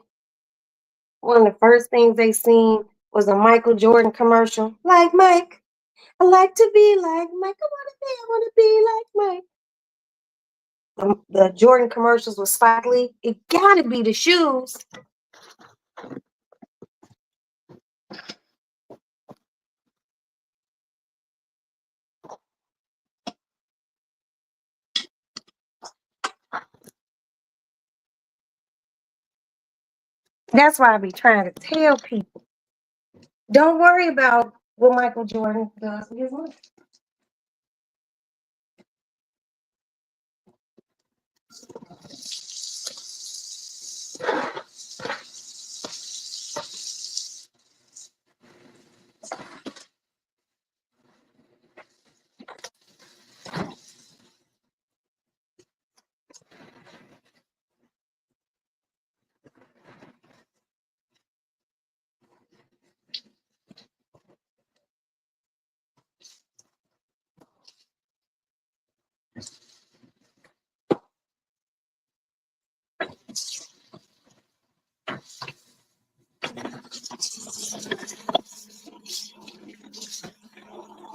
One of the first things they seen was a Michael Jordan commercial. Like Mike, I like to be like Mike. I want to be like Mike. The Jordan commercials with Spike Lee. It gotta be the shoes. That's why I be trying to tell people. Don't worry about what Michael Jordan does with his money.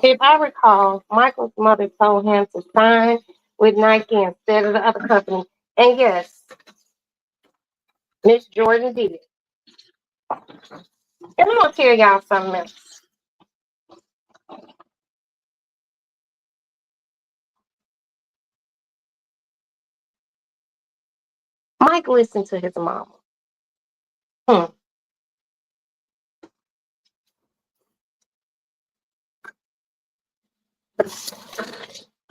If I recall, Michael's mother told him to sign with Nike instead of the other company. And yes, Miss Jordan did. And I'm gonna tell y'all something else. Mike listened to his mama. Hmm.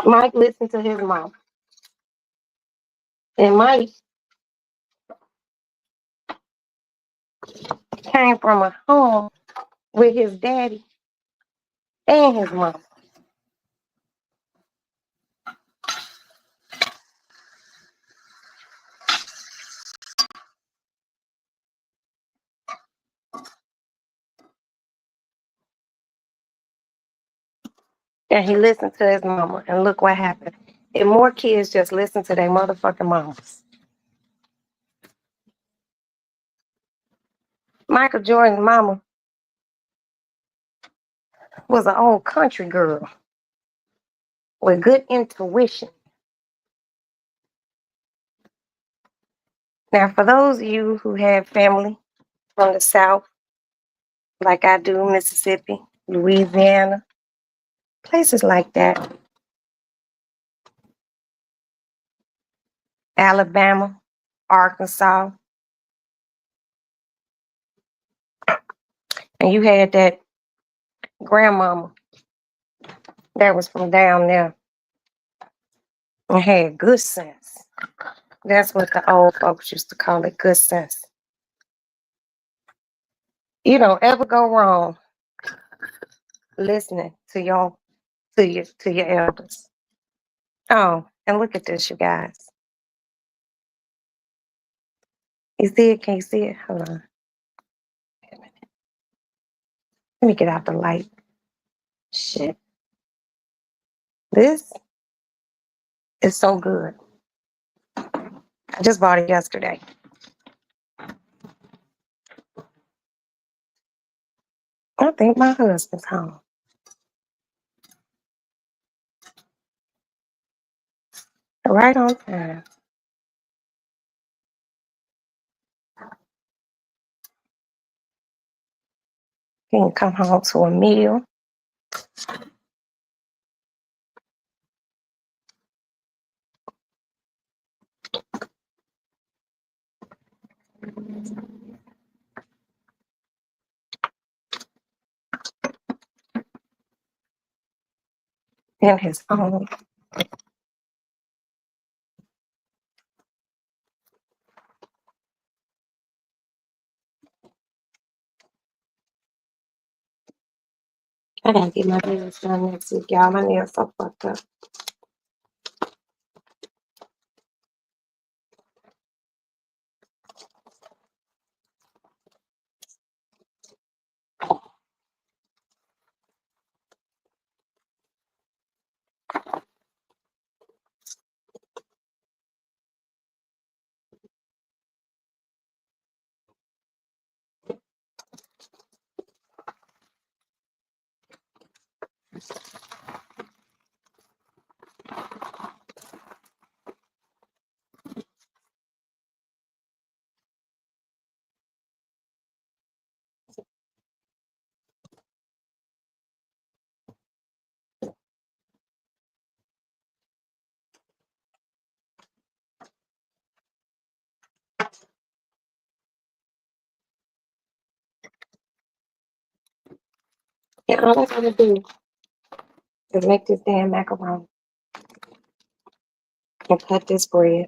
Mike listened to his mama. And Mike came from a home with his daddy and his mama. And he listened to his mama. And look what happened. And more kids just listen to their motherfucking mamas. Michael Jordan's mama was an old country girl with good intuition. Now, for those of you who have family from the South, like I do, Mississippi, Louisiana, places like that, Alabama, Arkansas, and you had that grandmama that was from down there and had good sense. That's what the old folks used to call it, good sense. You don't ever go wrong listening to your elders. Oh, and look at this, you guys. You see it? Can you see it? Hold on. Wait a minute. Let me get out the light. Shit. This is so good. I just bought it yesterday. I think my husband's home. Right on time. He can come home to a meal. in his own. I gotta get my nails done next week, y'all. My nails so fucked up. And all I gotta do is make this damn macaroni and cut this bread.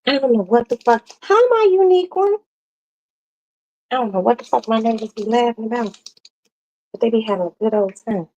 I don't know what the fuck. How am I unique one? I don't know what the fuck my neighbors be laughing about, but they be having a good old time.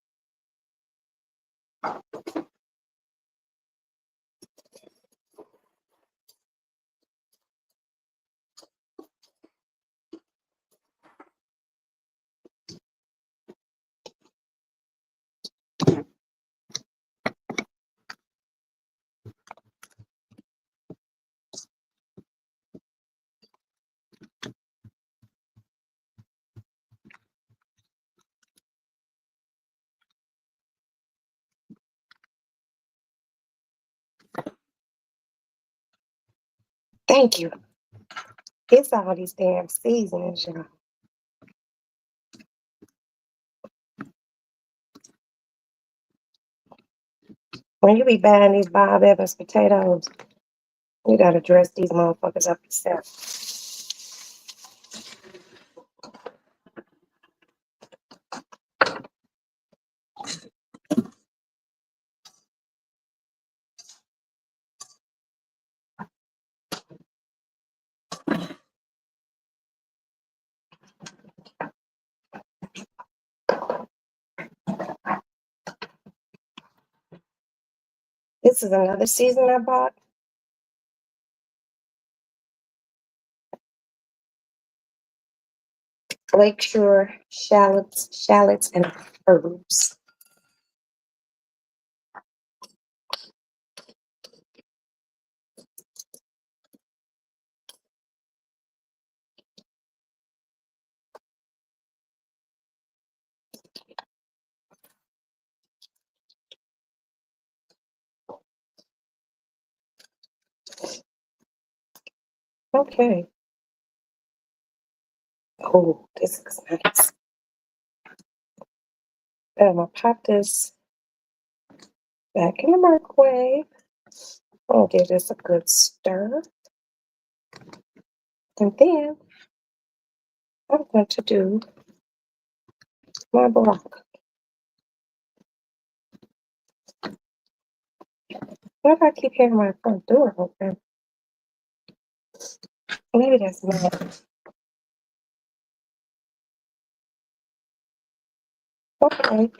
Thank you. It's all these damn seasonings, y'all. When you be buying these Bob Evans potatoes, you gotta dress these motherfuckers up yourself. This is another season I bought. Lakeshore shallots, and herbs. Okay. Oh, this looks nice. I'm gonna pop this back in the microwave. I'll give this a good stir. And then I'm going to do my broccoli. Why do I keep hearing my front door open? Maybe that's mine. Okay,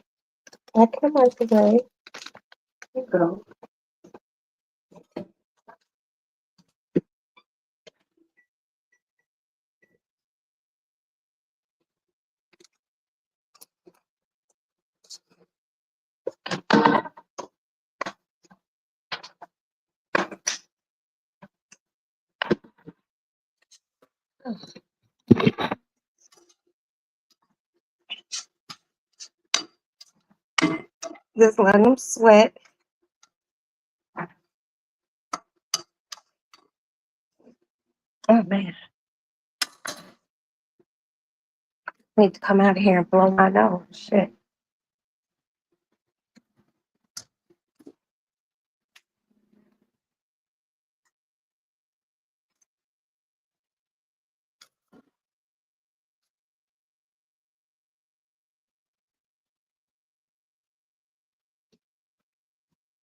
back in the microwave. Here you go. Just let them sweat. Oh man, need to come out of here and blow my nose. Shit.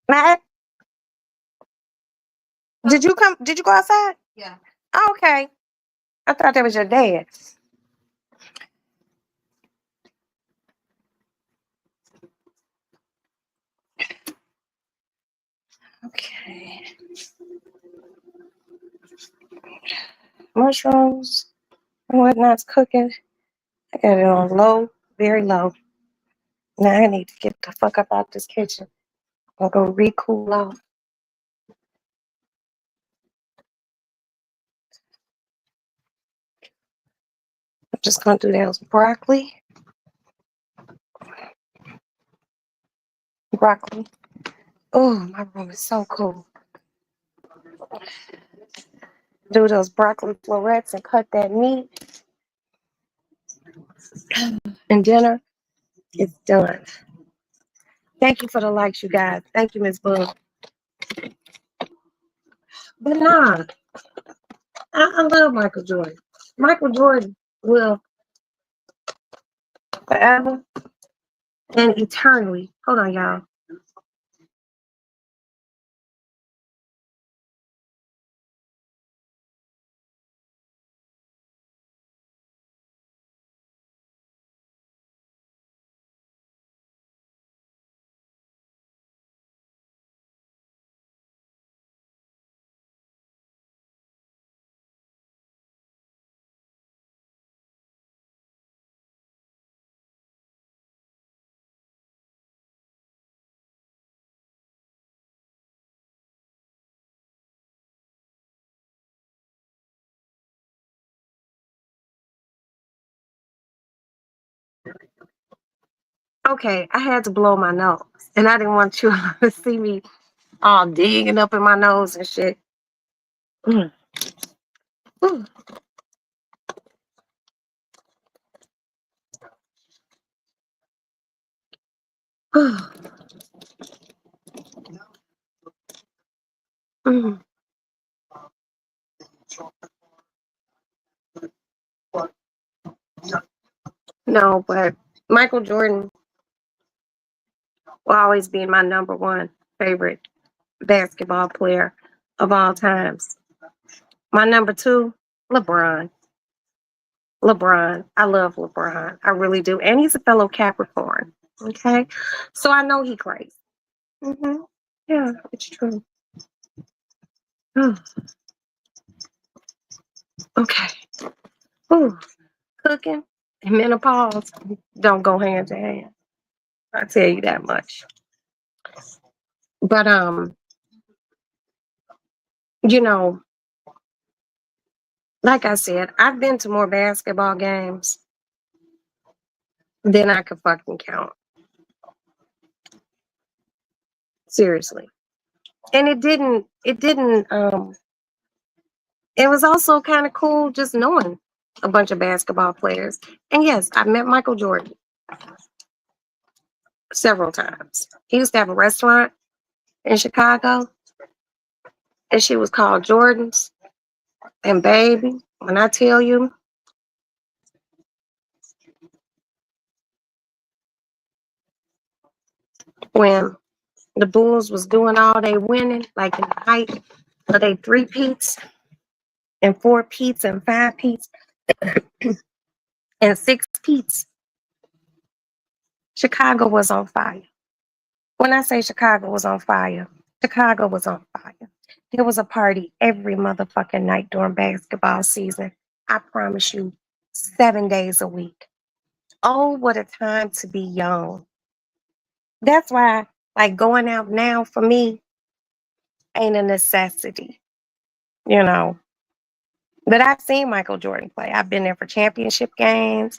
Matt, did you come? Did you go outside? Yeah. Oh, okay. I thought that was your dad. Okay. Mushrooms and whatnot's cooking. I got it on low, very low. Now I need to get the fuck up out this kitchen. I'll go re-cool off. I'm just gonna do those broccoli. Broccoli. Oh, my room is so cool. Do those broccoli florets and cut that meat. And dinner is done. Thank you for the likes, you guys. Thank you, Miss Boone. But nah, I love Michael Jordan. Michael Jordan will forever and eternally. Hold on, y'all. Okay, I had to blow my nose, and I didn't want you to see me all digging up in my nose and shit. Mm. Ooh. Mm. No, but Michael Jordan will always be my number one favorite basketball player of all times. My number two, LeBron. LeBron. I love LeBron. I really do. And he's a fellow Capricorn. Okay. So I know he crazy. Yeah, it's true. Oh, okay. Ooh, cooking and menopause don't go hand in hand. I tell you that much. But you know, like I said, I've been to more basketball games than I could fucking count. Seriously. And it was also kind of cool just knowing a bunch of basketball players. And yes, I met Michael Jordan several times. He used to have a restaurant in Chicago, and she was called Jordan's. And baby, when I tell you, when the Bulls was doing all they winning, like in the height of they three peats and four peats and five peats and six peats, Chicago was on fire. When I say Chicago was on fire, Chicago was on fire. There was a party every motherfucking night during basketball season. I promise you, 7 days a week. Oh, what a time to be young. That's why, like, going out now for me ain't a necessity, you know. But I've seen Michael Jordan play. I've been there for championship games.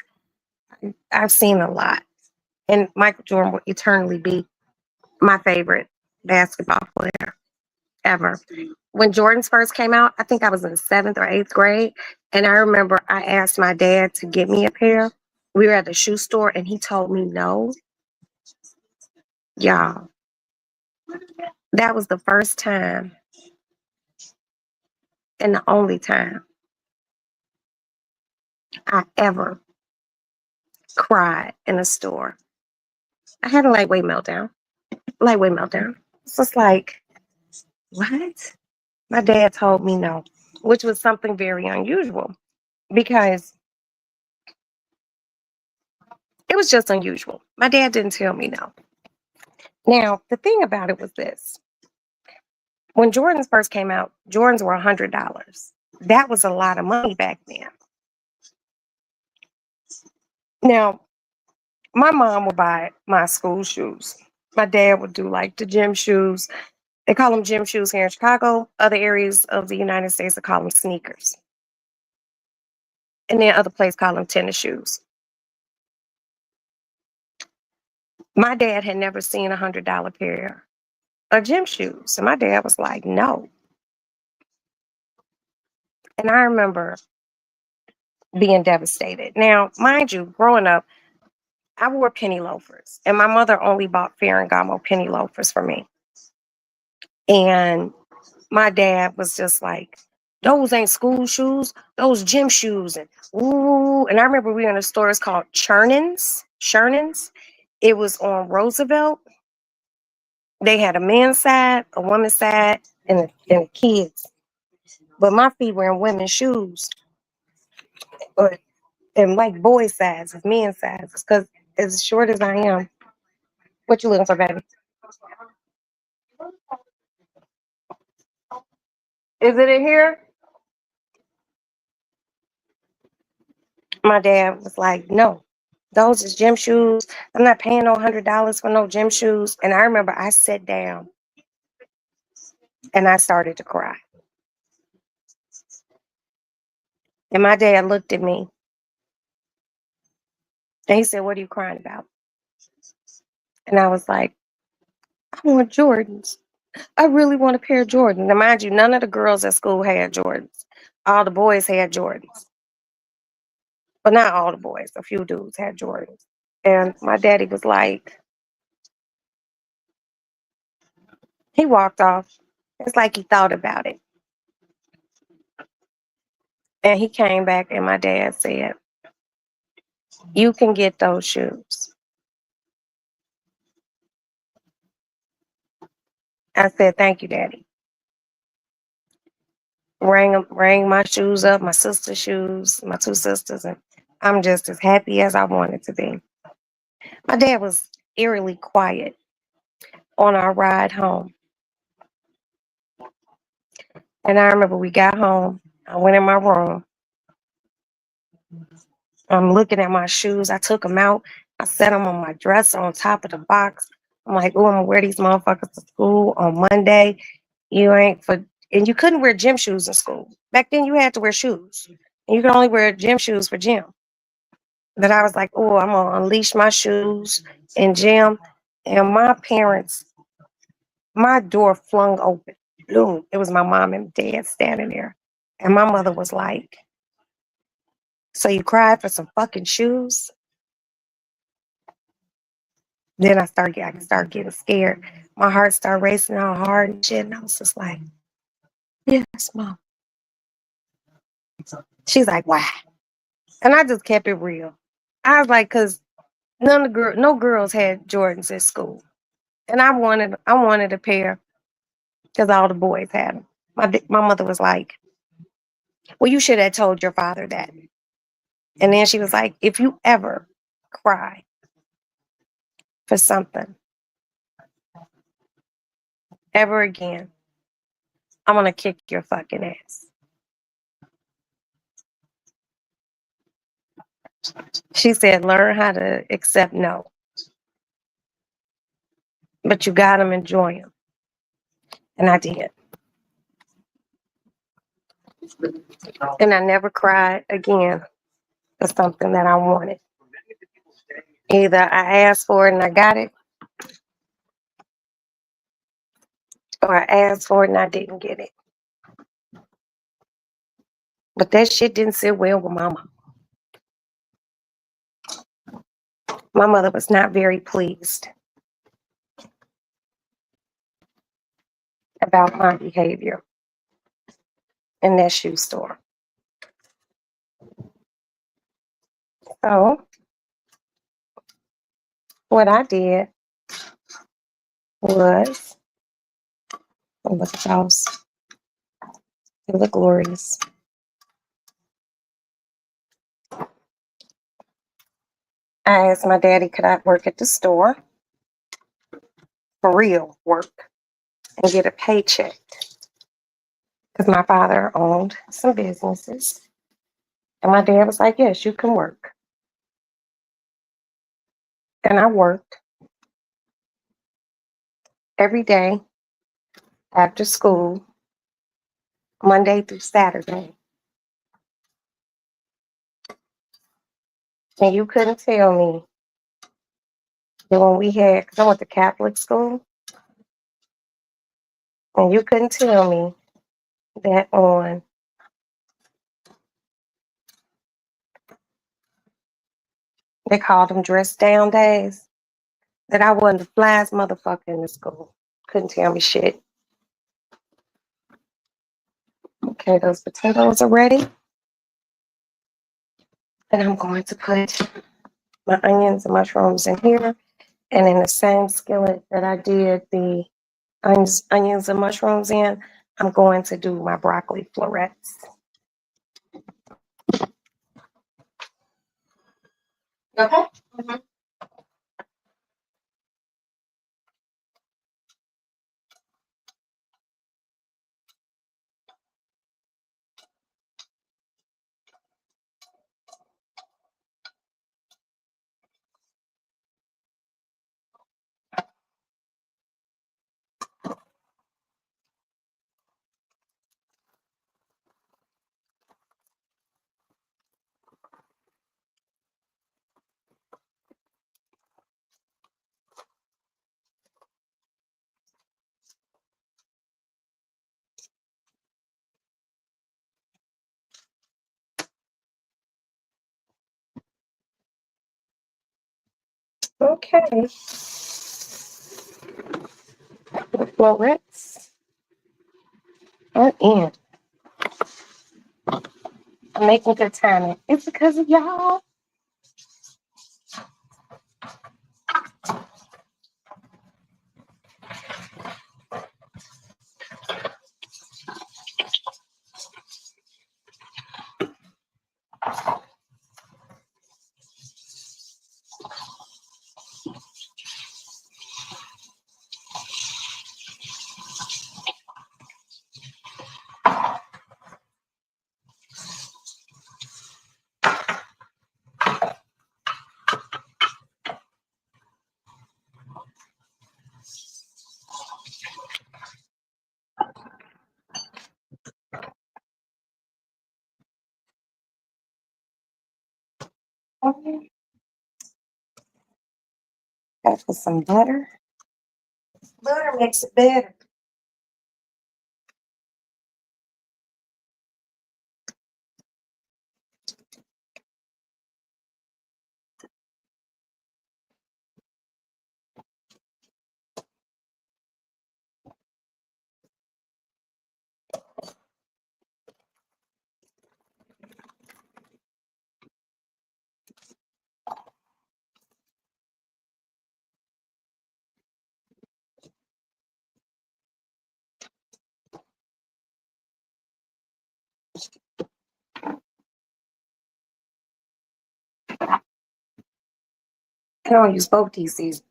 I've seen a lot. And Michael Jordan will eternally be my favorite basketball player ever. when Jordans first came out, I think I was in 7th or 8th grade. And I remember I asked my dad to get me a pair. We were at the shoe store and he told me no. Y'all, that was the first time and the only time I ever cried in a store. I had a lightweight meltdown. Lightweight meltdown. It's just like, what? My dad told me no, which was something very unusual because it was just unusual. My dad didn't tell me no. Now, the thing about it was this: when Jordans first came out, Jordans were $100. That was a lot of money back then. Now, my mom would buy my school shoes. My dad would do like the gym shoes. They call them gym shoes here in Chicago. Other areas of the United States, they call them sneakers. And then other places call them tennis shoes. My dad had never seen $100 pair of gym shoes. And my dad was like, no. And I remember being devastated. Now, mind you, growing up, I wore penny loafers, and my mother only bought Ferragamo penny loafers for me. And my dad was just like, those ain't school shoes, those gym shoes. And ooh, and I remember we were in a store, it's called Chernins. It was on Roosevelt. They had a men's side, a woman's side, and kids. But my feet were in women's shoes, but and like boys' sizes, men's sizes, because as short as I am, what you looking for, baby? Is it in here? My dad was like, no, those is gym shoes. I'm not paying no $100 for no gym shoes. And I remember I sat down and I started to cry. And my dad looked at me and he said, what are you crying about? And I was like, I want Jordans. I really want a pair of Jordans. And mind you, none of the girls at school had Jordans. All the boys had Jordans. But not all the boys. A few dudes had Jordans. And my daddy was like, he walked off. It's like he thought about it. And he came back and my dad said, you can get those shoes. I said, thank you, Daddy. Rang my shoes up, my sister's shoes, my two sisters, and I'm just as happy as I wanted to be. My dad was eerily quiet on our ride home. And I remember we got home. I went in my room. I'm looking at my shoes. I took them out. I set them on my dresser on top of the box. I'm like, oh, I'm gonna wear these motherfuckers to school on Monday. You ain't for, and you couldn't wear gym shoes in school. Back then, you had to wear shoes. And you could only wear gym shoes for gym. But I was like, oh, I'm gonna unleash my shoes in gym. And my parents, my door flung open. Boom. It was my mom and dad standing there. And my mother was like, so you cried for some fucking shoes? Then I start getting scared. My heart started racing all hard and shit. And I was just like, yes, mom. She's like, why? And I just kept it real. I was like, cause no girls had Jordans at school. And I wanted a pair because all the boys had them. My mother was like, well, you should have told your father that. And then she was like, if you ever cry for something ever again, I'm gonna kick your fucking ass. She said, learn how to accept no, but you got them, enjoy them. And I did. And I never cried again for something that I wanted. Either I asked for it and I got it, or I asked for it and I didn't get it. But that shit didn't sit well with mama. My mother was not very pleased about my behavior in that shoe store. So what I did was, oh, look at those. They look glorious. I asked my daddy, could I work at the store? For real work and get a paycheck. Because my father owned some businesses. And my dad was like, yes, you can work. And I worked every day after school, Monday through Saturday. And you couldn't tell me that when we had, because I went to Catholic school, and you couldn't tell me that on they called them dress down days, that I wasn't the flyest motherfucker in the school. Couldn't tell me shit. Okay, those potatoes are ready. And I'm going to put my onions and mushrooms in here. And in the same skillet that I did the onions and mushrooms in, I'm going to do my broccoli florets. Okay. Mhm. Okay. The florets are in. I'm making good timing. It's because of y'all. Okay. Got for some butter. Butter makes it better. I don't use both these seasons.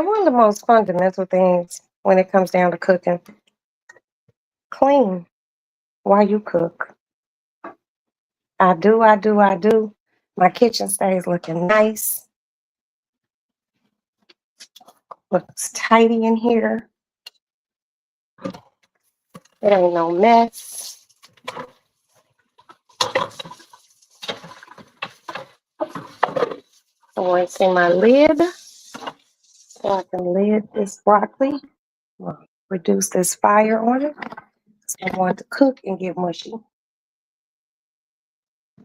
And one of the most fundamental things when it comes down to cooking, clean while you cook. I do. My kitchen stays looking nice, looks tidy in here. It ain't no mess. I'm going to see my lid so I can lid this broccoli. Reduce this fire on it. So I want to cook and get mushy.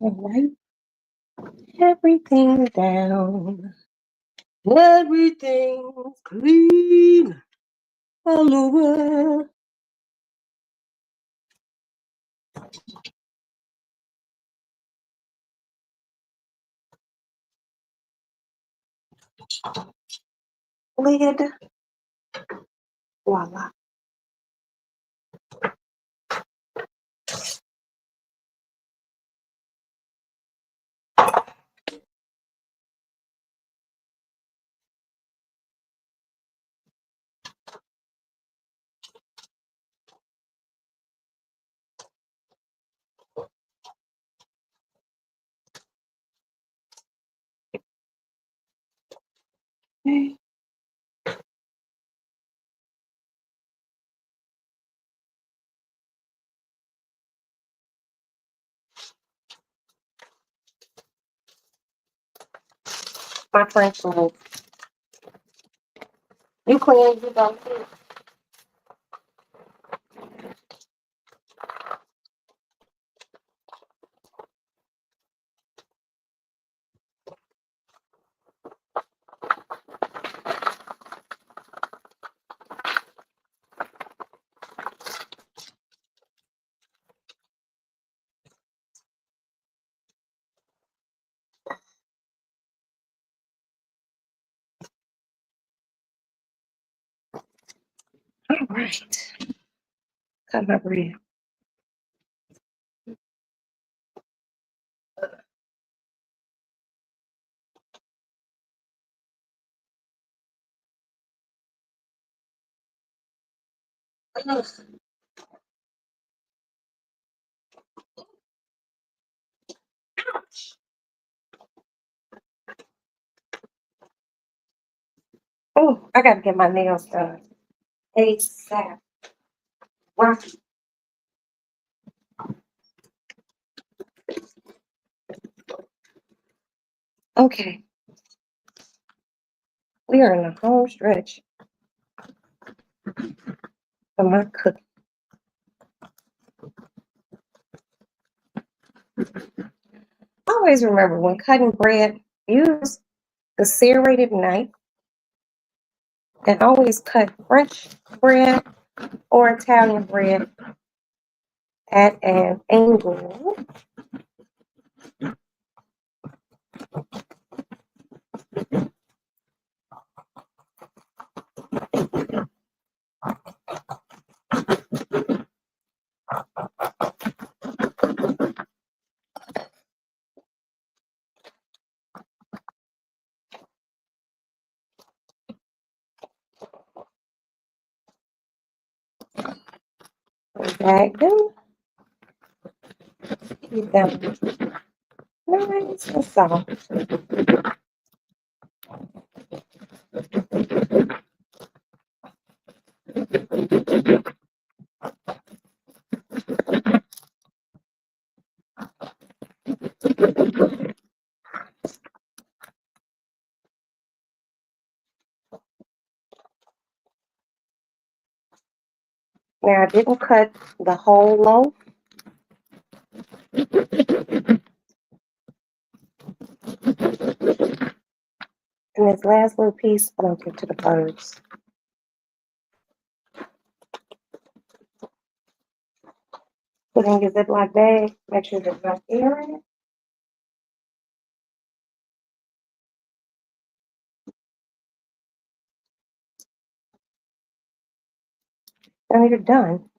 All right. Everything down. Everything's clean all over. Lid. Voila. Okay. My French toast. You clean, you don't. All right. Cut my bread. Oh, I gotta get my nails done. ASAP. Wow. Okay. We are in the home stretch of my cooking. Always remember when cutting bread, use the serrated knife and always cut French bread or Italian bread at an angle. Bag them. Keep them nice and soft. Now I didn't cut the whole loaf. And this last little piece, I'm gonna give to the birds. Put in your Ziploc bag. Make sure there's no air in it. And you're done.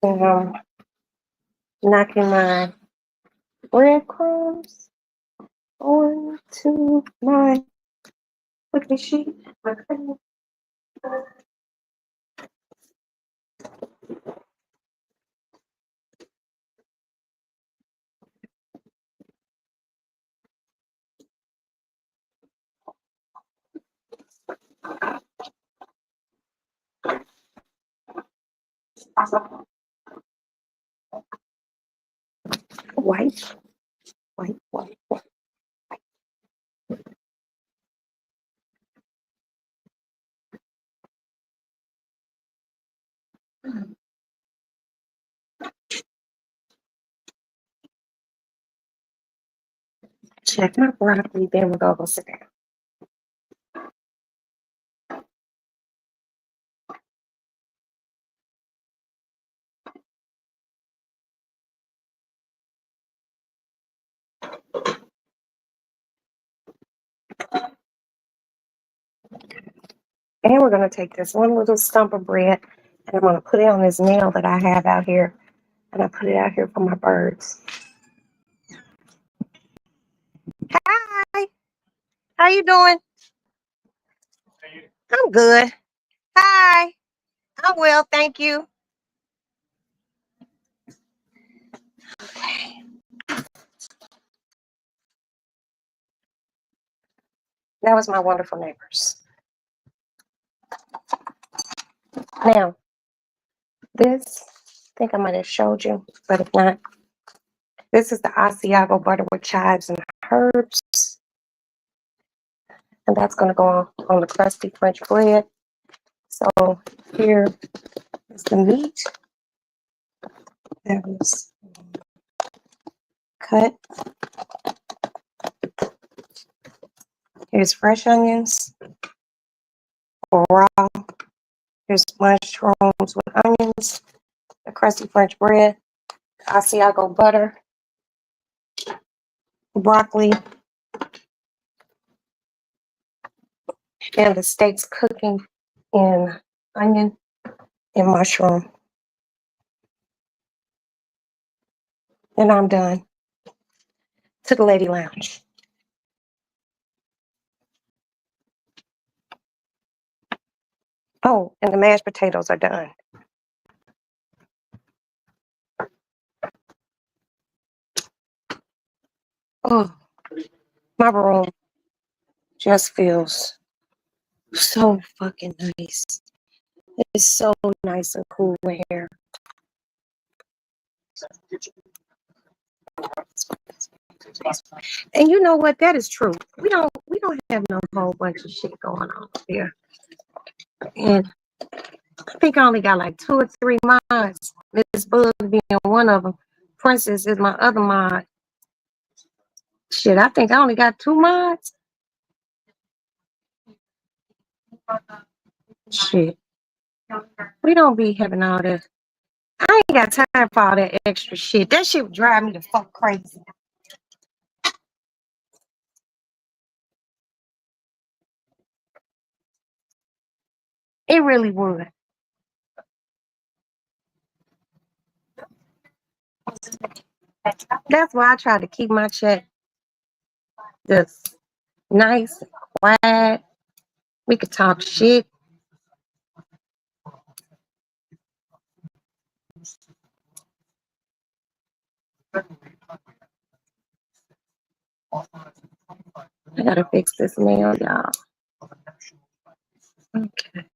And knocking my breadcrumbs onto my cookie sheet. White, white, white, white. Check my broccoli, then we'll go sit down. And we're going to take this one little stump of bread and I'm going to put it on this nail that I have out here. And I put it out here for my birds. Hi. How you doing? I'm good. Hi. I'm well, thank you. That was my wonderful neighbors. Now, this, I think I might have showed you, but if not, this is the Asiago butter with chives and herbs. And that's going to go on the crusty French bread. So here is the meat that was cut. Here's fresh onions, raw. Here's mushrooms with onions, the crusty French bread, Asiago butter, broccoli, and the steaks cooking in onion and mushroom. And I'm done. To the lady lounge. Oh, and the mashed potatoes are done. Oh, my room just feels so fucking nice. It's so nice and cool in here. And you know what? That is true. We don't have no whole bunch of shit going on here. And I think I only got like 2 or 3 mods. Miss Bug being one of them. Princess is my other mod. Shit, I think I only got 2 mods. Shit. We don't be having all that. I ain't got time for all that extra shit. That shit would drive me the fuck crazy. It really would. That's why I try to keep my chat just nice and quiet. We could talk shit. I gotta fix this nail, y'all. Okay.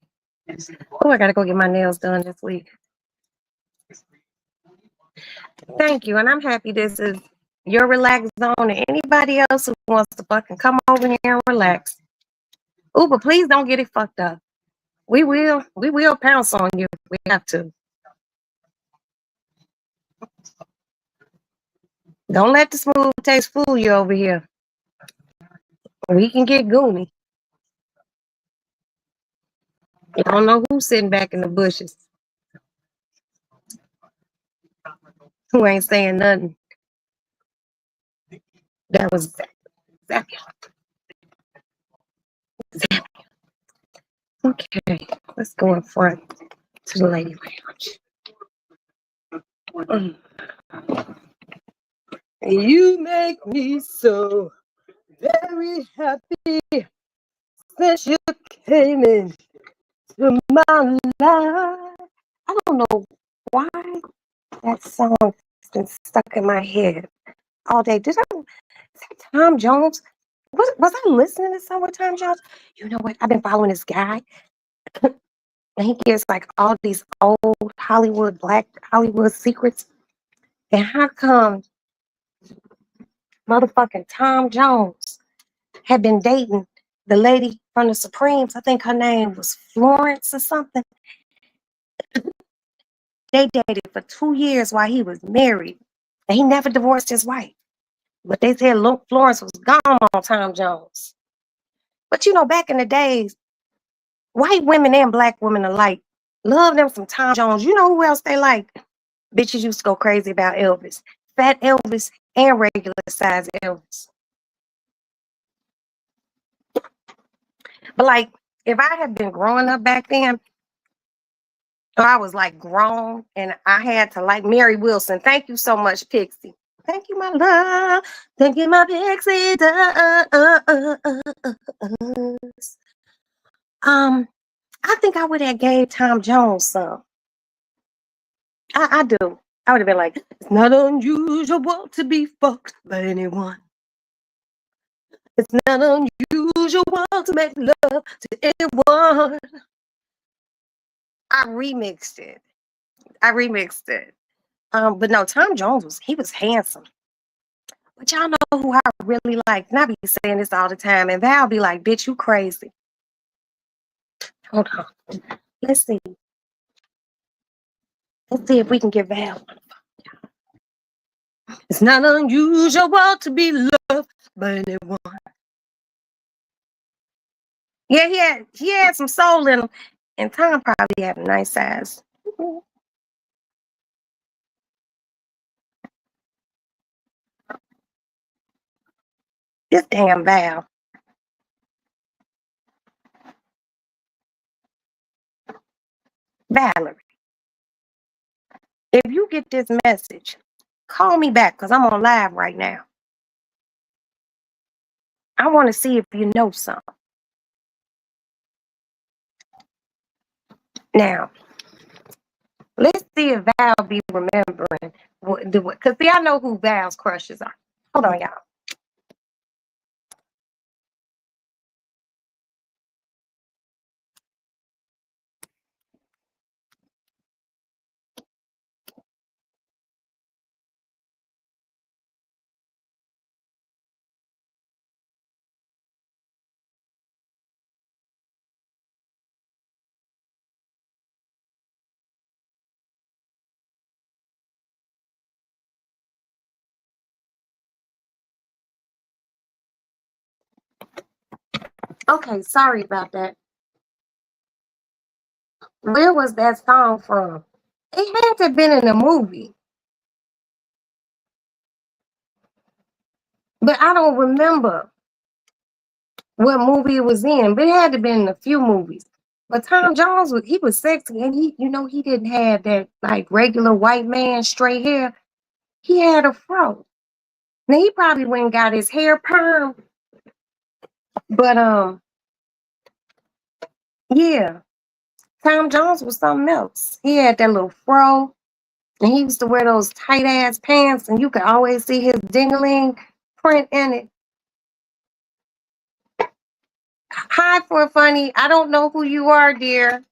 Oh, I gotta go get my nails done this week. Thank you, and I'm happy this is your relax zone. And anybody else who wants to fucking come over here and relax. Ooh, but please don't get it fucked up. We will pounce on you if we have to. Don't let the smooth taste fool you over here. We can get goony. You don't know who's sitting back in the bushes who ain't saying nothing. That was exactly. Okay, let's go in front to the lady lounge. You make me so very happy since you came into my life. I don't know why that song has been stuck in my head all day. Is that Tom Jones? Was I listening to some with Tom Jones? You know what? I've been following this guy, and he gives like all these old Hollywood, black Hollywood secrets. And how come motherfucking Tom Jones had been dating the lady from the Supremes? I think her name was Florence or something. They dated for 2 years while he was married, and he never divorced his wife. But they said Florence was gone on Tom Jones. But you know, back in the days, white women and black women alike love them some Tom Jones. You know who else they like? Bitches used to go crazy about Elvis. Fat Elvis and regular size Elvis. But like, if I had been growing up back then, or I was like grown and I had to like Mary Wilson. Thank you so much, Pixie. Thank you, my love. Thank you, my Pixie. I think I would have gave Tom Jones some. I do. I would have been like, it's not unusual to be fucked by anyone. It's not unusual to make love to anyone. I remixed it. But no, Tom Jones was handsome. But y'all know who I really like. And I be saying this all the time. And Val be like, bitch, you crazy. Hold on. Let's see. Let's see if we can get Val. It's not unusual to be loved by anyone. Yeah, he had some soul in him. And Tom probably had a nice ass. This damn Val. Valerie, if you get this message, call me back because I'm on live right now. I want to see if you know something. Now, let's see if Val be remembering because see, I know who Val's crushes are. Hold on, y'all. Okay, sorry about that. Where was that song from? It had to have been in a movie, but I don't remember what movie it was in. But it had to have been in a few movies. But Tom Jones was sexy, and he didn't have that like regular white man straight hair. He had a fro. Now he probably went and got his hair perm, but yeah, Tom Jones was something else. He had that little fro, and he used to wear those tight ass pants, and you could always see his dingling print in it. Hi, for funny. I don't know who you are, dear.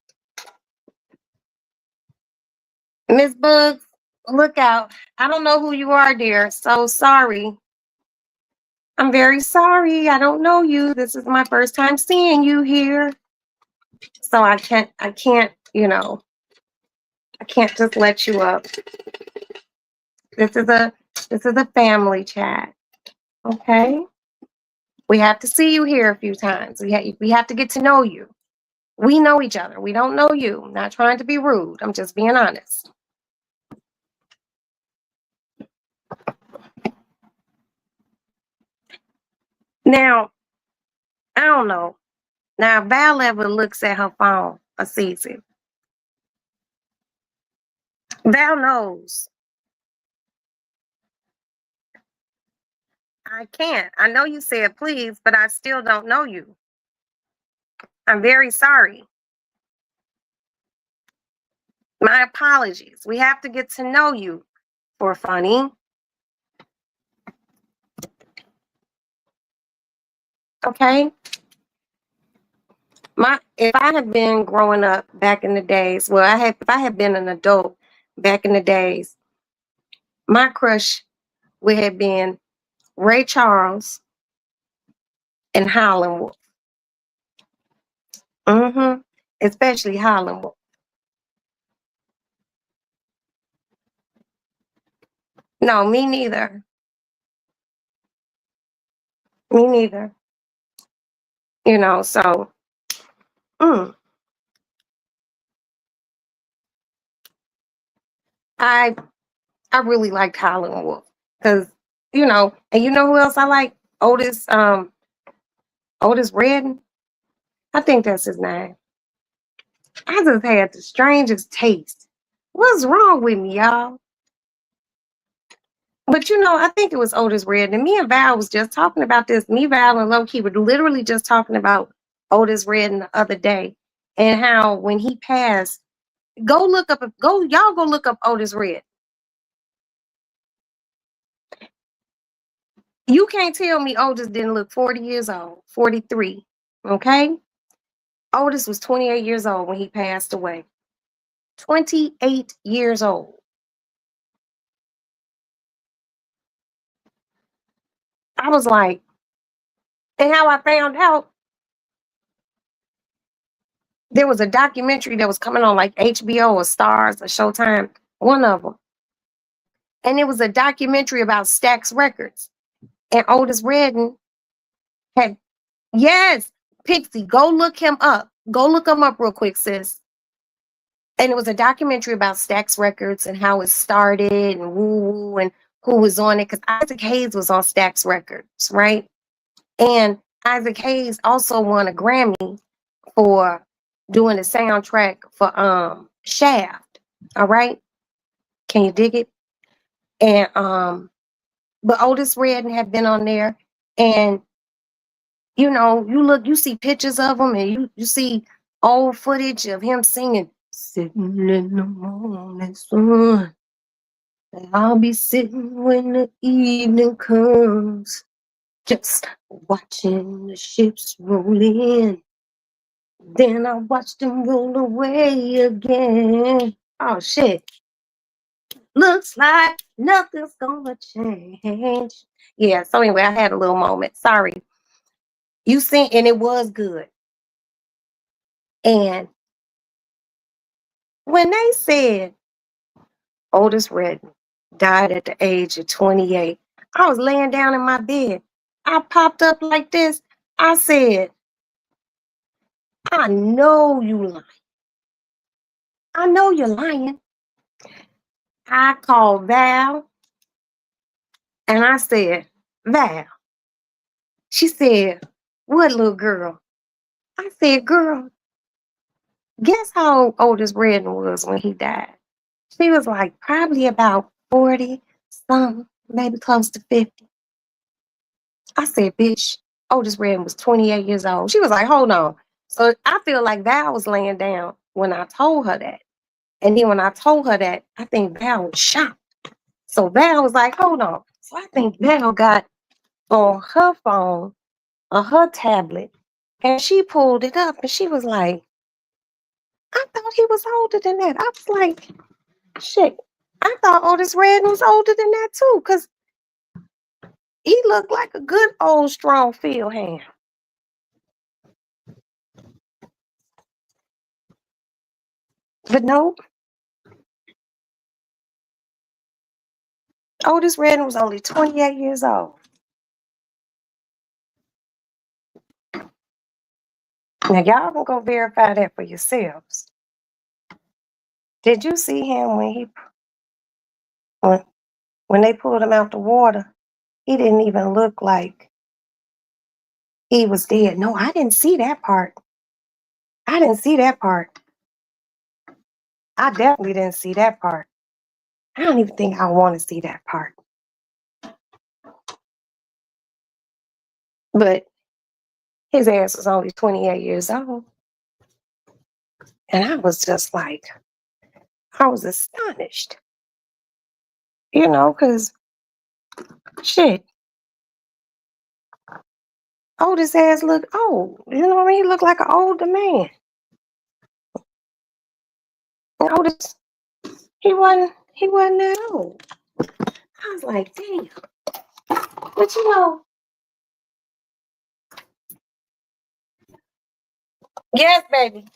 Miss Bugs, look out. I don't know who you are, dear. So sorry. I'm very sorry. I don't know you. This is my first time seeing you here. So I can't just let you up. This is a family chat. Okay? We have to see you here a few times. We have to get to know you. We know each other. We don't know you. I'm not trying to be rude. I'm just being honest. Now, I don't know. Now, Val ever looks at her phone or sees it. Val knows. I can't. I know you said please, but I still don't know you. I'm very sorry. My apologies. We have to get to know you for funny. Okay. My if I had been growing up back in the days, well, I had if I had been an adult back in the days, my crush would have been Ray Charles and Howlin' Wolf. Mm-hmm. Especially Howlin' Wolf. No, me neither. Me neither. So mm, I I really liked Howlin' Wolf because and you know who else I like? Otis Redding. I think that's his name. I just had the strangest taste. What's wrong with me, y'all? But I think it was Otis Redding. And me and Val was just talking about this. Me, Val, and Loki were literally just talking about Otis Redding the other day and how when he passed, y'all go look up Otis Redding. You can't tell me Otis didn't look 40 years old, 43. Okay? Otis was 28 years old when he passed away. 28 years old. I was like, and how I found out there was a documentary that was coming on like HBO or Stars or Showtime, one of them. And it was a documentary about Stax Records. And Otis Redding had, yes, Pixie, go look him up. Go look him up real quick, sis. And it was a documentary about Stax Records and how it started and woo woo and who was on it. Because Isaac Hayes was on Stax Records, right? And Isaac Hayes also won a Grammy for doing the soundtrack for Shaft. All right. Can you dig it? And but Otis Redding had been on there. And you see pictures of him and you see old footage of him singing sitting in the morning sun. And I'll be sitting when the evening comes, just watching the ships roll in. Then I watch them roll away again. Oh shit. Looks like nothing's gonna change. Yeah, so anyway, I had a little moment. Sorry. You sing and it was good. And when they said Otis Redding died at the age of 28, I was laying down in my bed. I popped up like this. I said, I know you lying. I know you're lying. I called Val and I said, Val. She said, what little girl? I said, girl, guess how old Otis Redding was when he died? She was like, probably about 40 something, maybe close to 50. I said, bitch, Otis Redding was 28 years old. She was like, hold on. So I feel like Val was laying down when I told her that. And then when I told her that, I think Val was shocked. So Val was like, hold on. So I think Val got on her phone or her tablet and she pulled it up and she was like, I thought he was older than that. I was like, shit. I thought Otis Redding was older than that too, because he looked like a good old strong field hand. But no, Otis Redding was only 28 years old. Now y'all can go verify that for yourselves. Did you see him when when they pulled him out the water? He didn't even look like he was dead. No, I didn't see that part. I didn't see that part. I definitely didn't see that part. I don't even think I want to see that part. But his ass was only 28 years old. And I was just like, I was astonished, because shit, Otis ass looked old. You know what I mean? He looked like an older man. And Otis, he wasn't that old. I was like, damn. But yes, baby.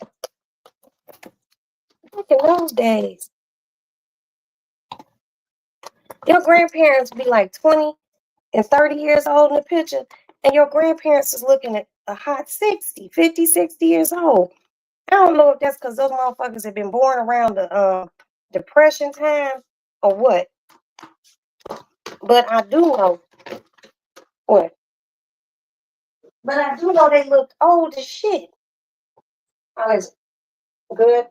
Look in those days. Your grandparents be like 20 and 30 years old in the picture, and your grandparents is looking at a hot 60, 50, 60 years old. I don't know if that's because those motherfuckers have been born around the Depression time or what, but I do know what. But I do know they looked old as shit. I was good.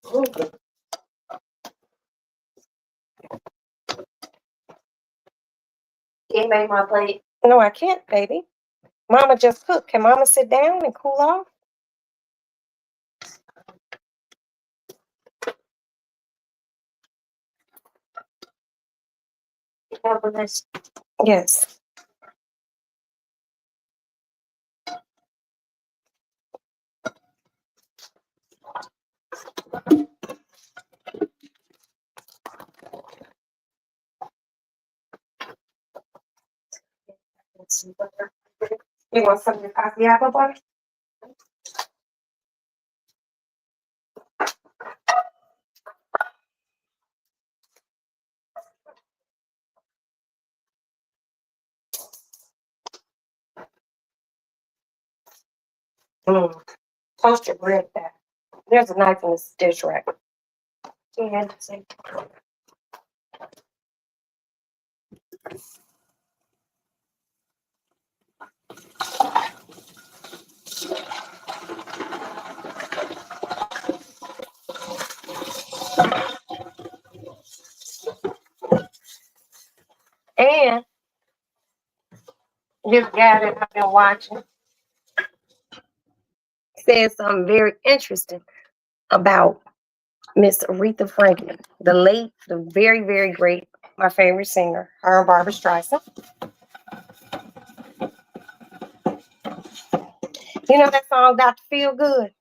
Mm. Can't make my plate. No, I can't, baby. Mama just cooked. Can Mama sit down and cool off? Yes. You want some of the coffee apple butter? Mm. Toast your bread back. There's a knife in this dish rack. Yeah, and this guy that I've been watching said something very interesting about Miss Aretha Franklin, the late, the very, very great, my favorite singer, her and Barbara Streisand. You know that song, Dr. Feel Good?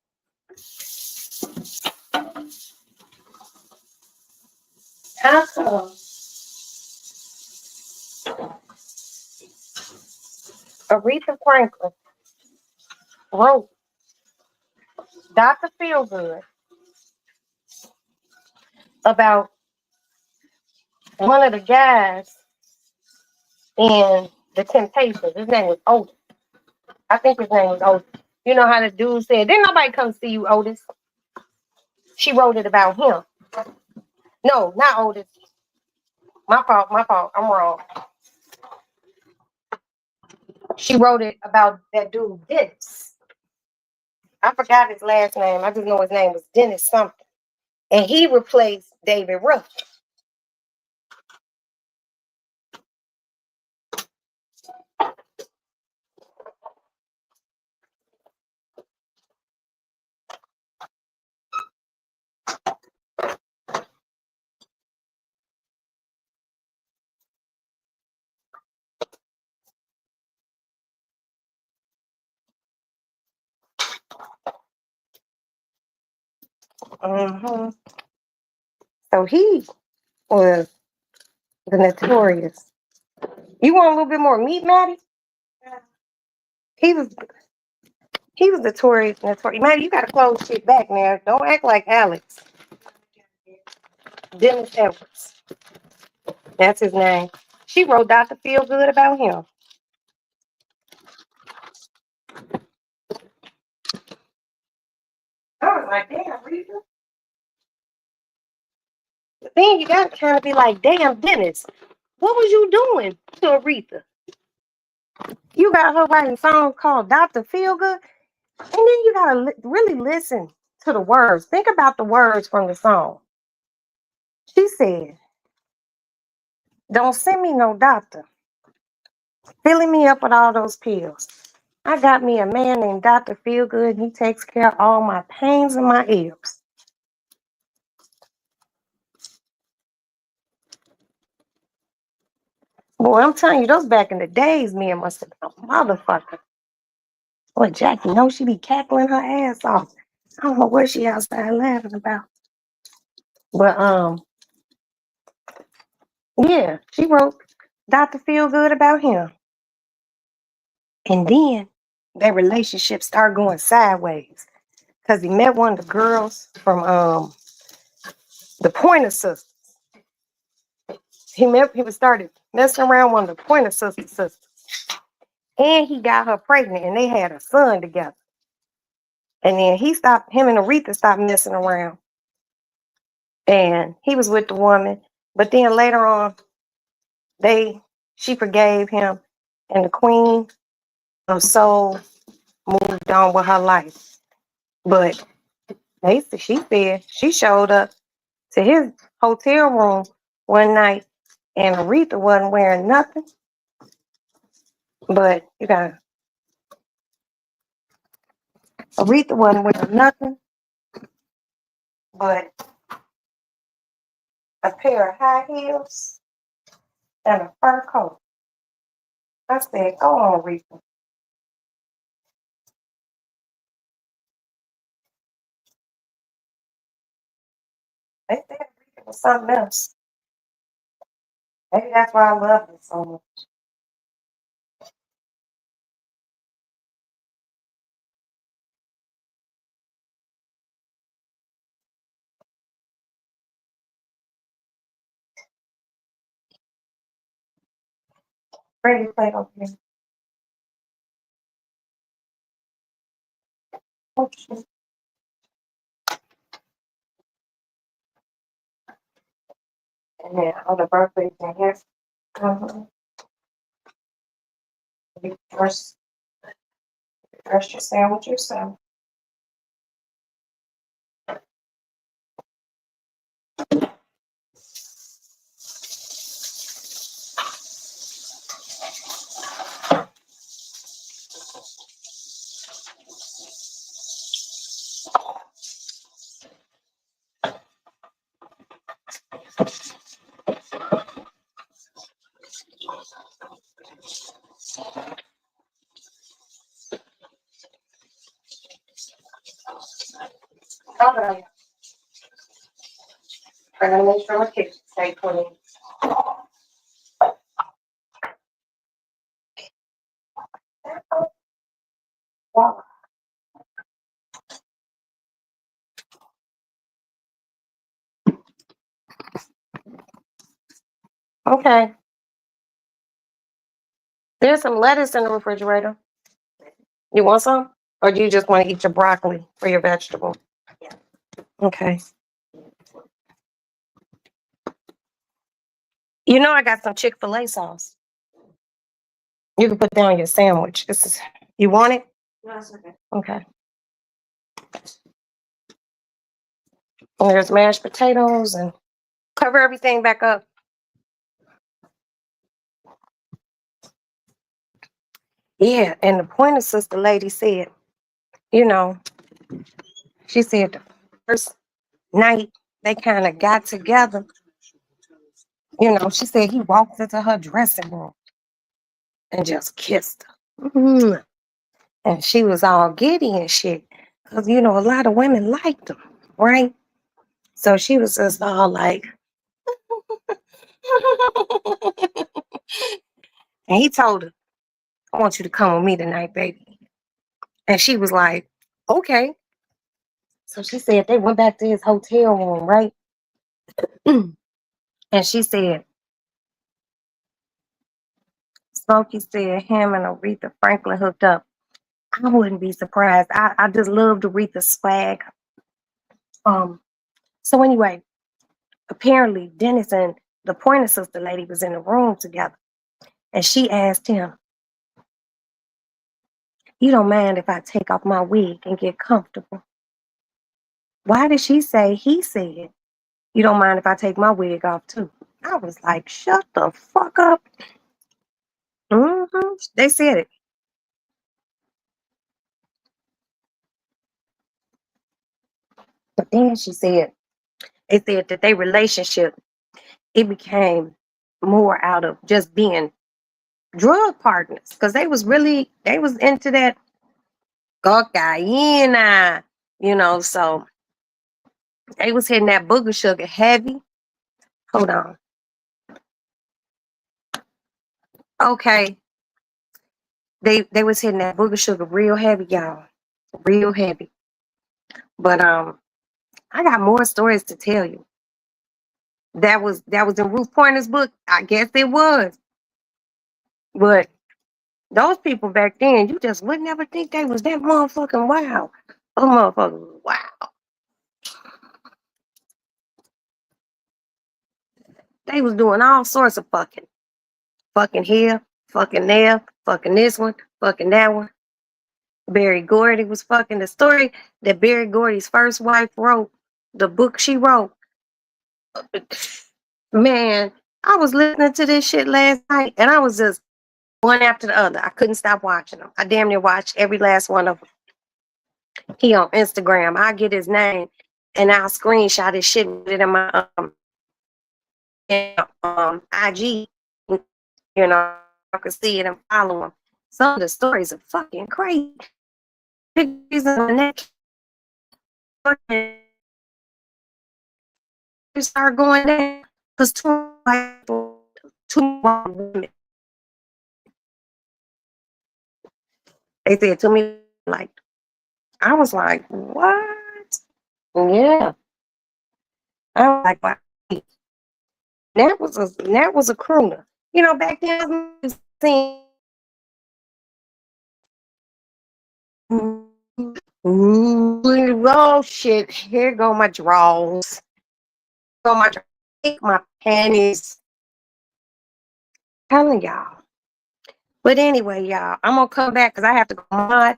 How come Aretha Franklin wrote Dr. Feel Good about one of the guys in The Temptations? His name was Otis. I think his name was Otis. You know how the dude said, "Didn't nobody come see you, Otis?" She wrote it about him. No, not Otis. My fault, my fault. I'm wrong. She wrote it about that dude, Dennis. I forgot his last name. I just know his name was Dennis something. And he replaced David Ruffin. Mm-hmm. So he was the notorious. You want a little bit more meat, Maddie? He was he was notorious. Maddie, you gotta close shit back now. Don't act like Alex. Dennis Edwards. That's his name. She wrote Dr. Feel Good about him. I was like, damn, Rita. But then you gotta kind of be like, damn, Dennis, what was you doing to Aretha? You got her writing a song called Dr. Feel Good, and then you gotta really listen to the words. Think about the words from the song. She said, "Don't send me no doctor. filling me up with all those pills. I got me a man named Dr. Feelgood. He takes care of all my pains and my ills. Boy, I'm telling you, those back in the days, men must have been a motherfucker. Boy, Jackie, you know she be cackling her ass off. I don't know what she outside laughing about. But yeah, she wrote Dr. Feelgood about him. And then their relationship started going sideways. Because he met one of the girls from the Pointer Sisters. He was started messing around one of the Pointer sisters. And he got her pregnant and they had a son together. And then him and Aretha stopped messing around. And he was with the woman. But then later on, she forgave him. And the Queen of Soul moved on with her life. But she said she showed up to his hotel room one night and Aretha wasn't wearing nothing. But Aretha wasn't wearing nothing but a pair of high heels and a fur coat. I said, go on, Aretha. They said Aretha was something else. Maybe that's why I love her so much. Pretty plate over here. Oh, shit. And then all the birthdays in here. Mm-hmm. You first your sandwich yourself. All right. I'm gonna make sure my kitchen stay clean. Wow. Okay. There's some lettuce in the refrigerator. You want some? Or do you just want to eat your broccoli for your vegetable? Okay. You know I got some Chick-fil-A sauce. You can put that on your sandwich. You want it? No, it's okay. Okay. And there's mashed potatoes and cover everything back up. Yeah, and the Pointer Sister lady said, you know, she said the first night they kind of got together, she said he walked into her dressing room and just kissed her. Mhm. And she was all giddy and shit. Because, a lot of women liked him, right? So she was just all like, and he told her, I want you to come with me tonight, baby. And she was like, okay. So she said they went back to his hotel room, right? And she said, Smokey said him and Aretha Franklin hooked up. I wouldn't be surprised. I just loved Aretha's swag. Um, so anyway, apparently Dennis and the Pointer Sister lady was in the room together. And she asked him, you don't mind if I take off my wig and get comfortable? Why did she say he said, you don't mind if I take my wig off too? I was like, shut the fuck up. They said it. But then she said, it said that their relationship, it became more out of just being drug partners. Because they was into that cocaine, so they was hitting that booger sugar heavy. Hold on. Okay. They was hitting that booger sugar real heavy, y'all. Real heavy. But I got more stories to tell you. That was in Ruth Pointer's book. I guess it was. But those people back then, you just would never think they was that motherfucking wild. Oh motherfucking wow. They was doing all sorts of fucking. Fucking here, fucking there, fucking this one, fucking that one. Barry Gordy was fucking the story that Barry Gordy's first wife wrote, the book she wrote. Man, I was listening to this shit last night and I was just one after the other. I couldn't stop watching them. I damn near watched every last one of them. He on Instagram. I get his name and I'll screenshot his shit with it in my IG. I can see it and follow him. Some of the stories are fucking crazy. Pictures on the neck. Start going down because two women. They said to me, like, I was like, what? Yeah. I was like, wow. That was a crooner. Back then, oh shit! Here go my drawers. Go my panties. Telling y'all. But anyway, y'all, I'm gonna come back because I have to go mod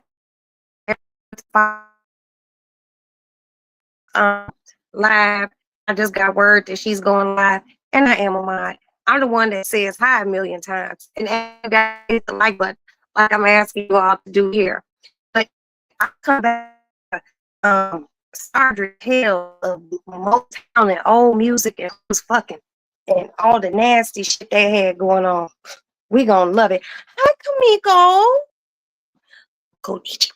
live. I just got word that she's going live, and I am a mod. I'm the one that says hi a million times, and I hit the like button, like I'm asking you all to do here. But I come back, Sardra Hill of Motown and old music and was fucking and all the nasty shit they had going on. We gonna love it. Hi, Kamiko. Konnichiwa.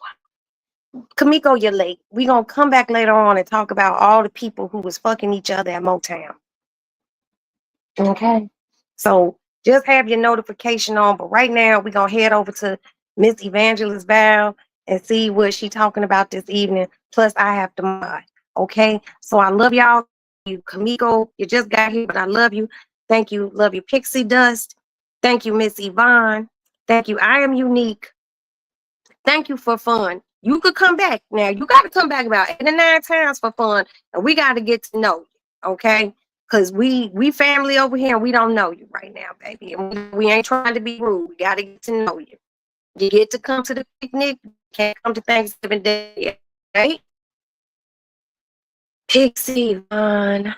Kamiko, you're late. We gonna come back later on and talk about all the people who was fucking each other at Motown. Okay. So just have your notification on. But right now we're gonna head over to Miss Evangelist Val and see what she talking about this evening. Plus I have to mod. Okay. So I love y'all. You Kamiko, you just got here, but I love you. Thank you. Love you, Pixie Dust. Thank you, Miss Yvonne. Thank you. I am unique. Thank you for fun. You could come back now. You got to come back about 8 or 9 times for fun, and we got to get to know you, okay? Because we family over here, and we don't know you right now, baby. And we ain't trying to be rude. We got to get to know you. You get to come to the picnic. You can't come to Thanksgiving Day, right? Pixie, and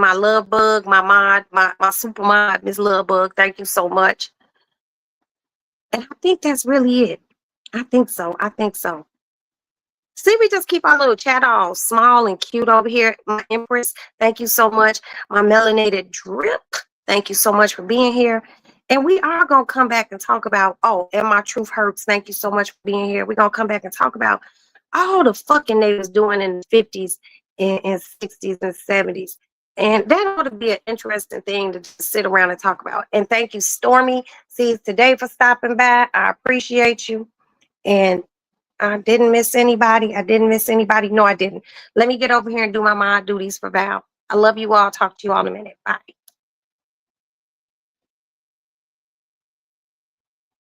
my love bug, my mod, my super mod, Miss Love Bug. Thank you so much. And I think that's really it. I think so. I think so. See, we just keep our little chat all small and cute over here. My Empress, thank you so much. My melanated drip, thank you so much for being here. And we are going to come back and talk about, and my truth hurts. Thank you so much for being here. We're going to come back and talk about all the fucking they was doing in the 50s and 60s and 70s. And that ought to be an interesting thing to just sit around and talk about. And thank you, Stormy Sees Today, for stopping by. I appreciate you. And I didn't miss anybody. No, I didn't. Let me get over here and do my mod duties for Val. I love you all. Talk to you all in a minute. Bye.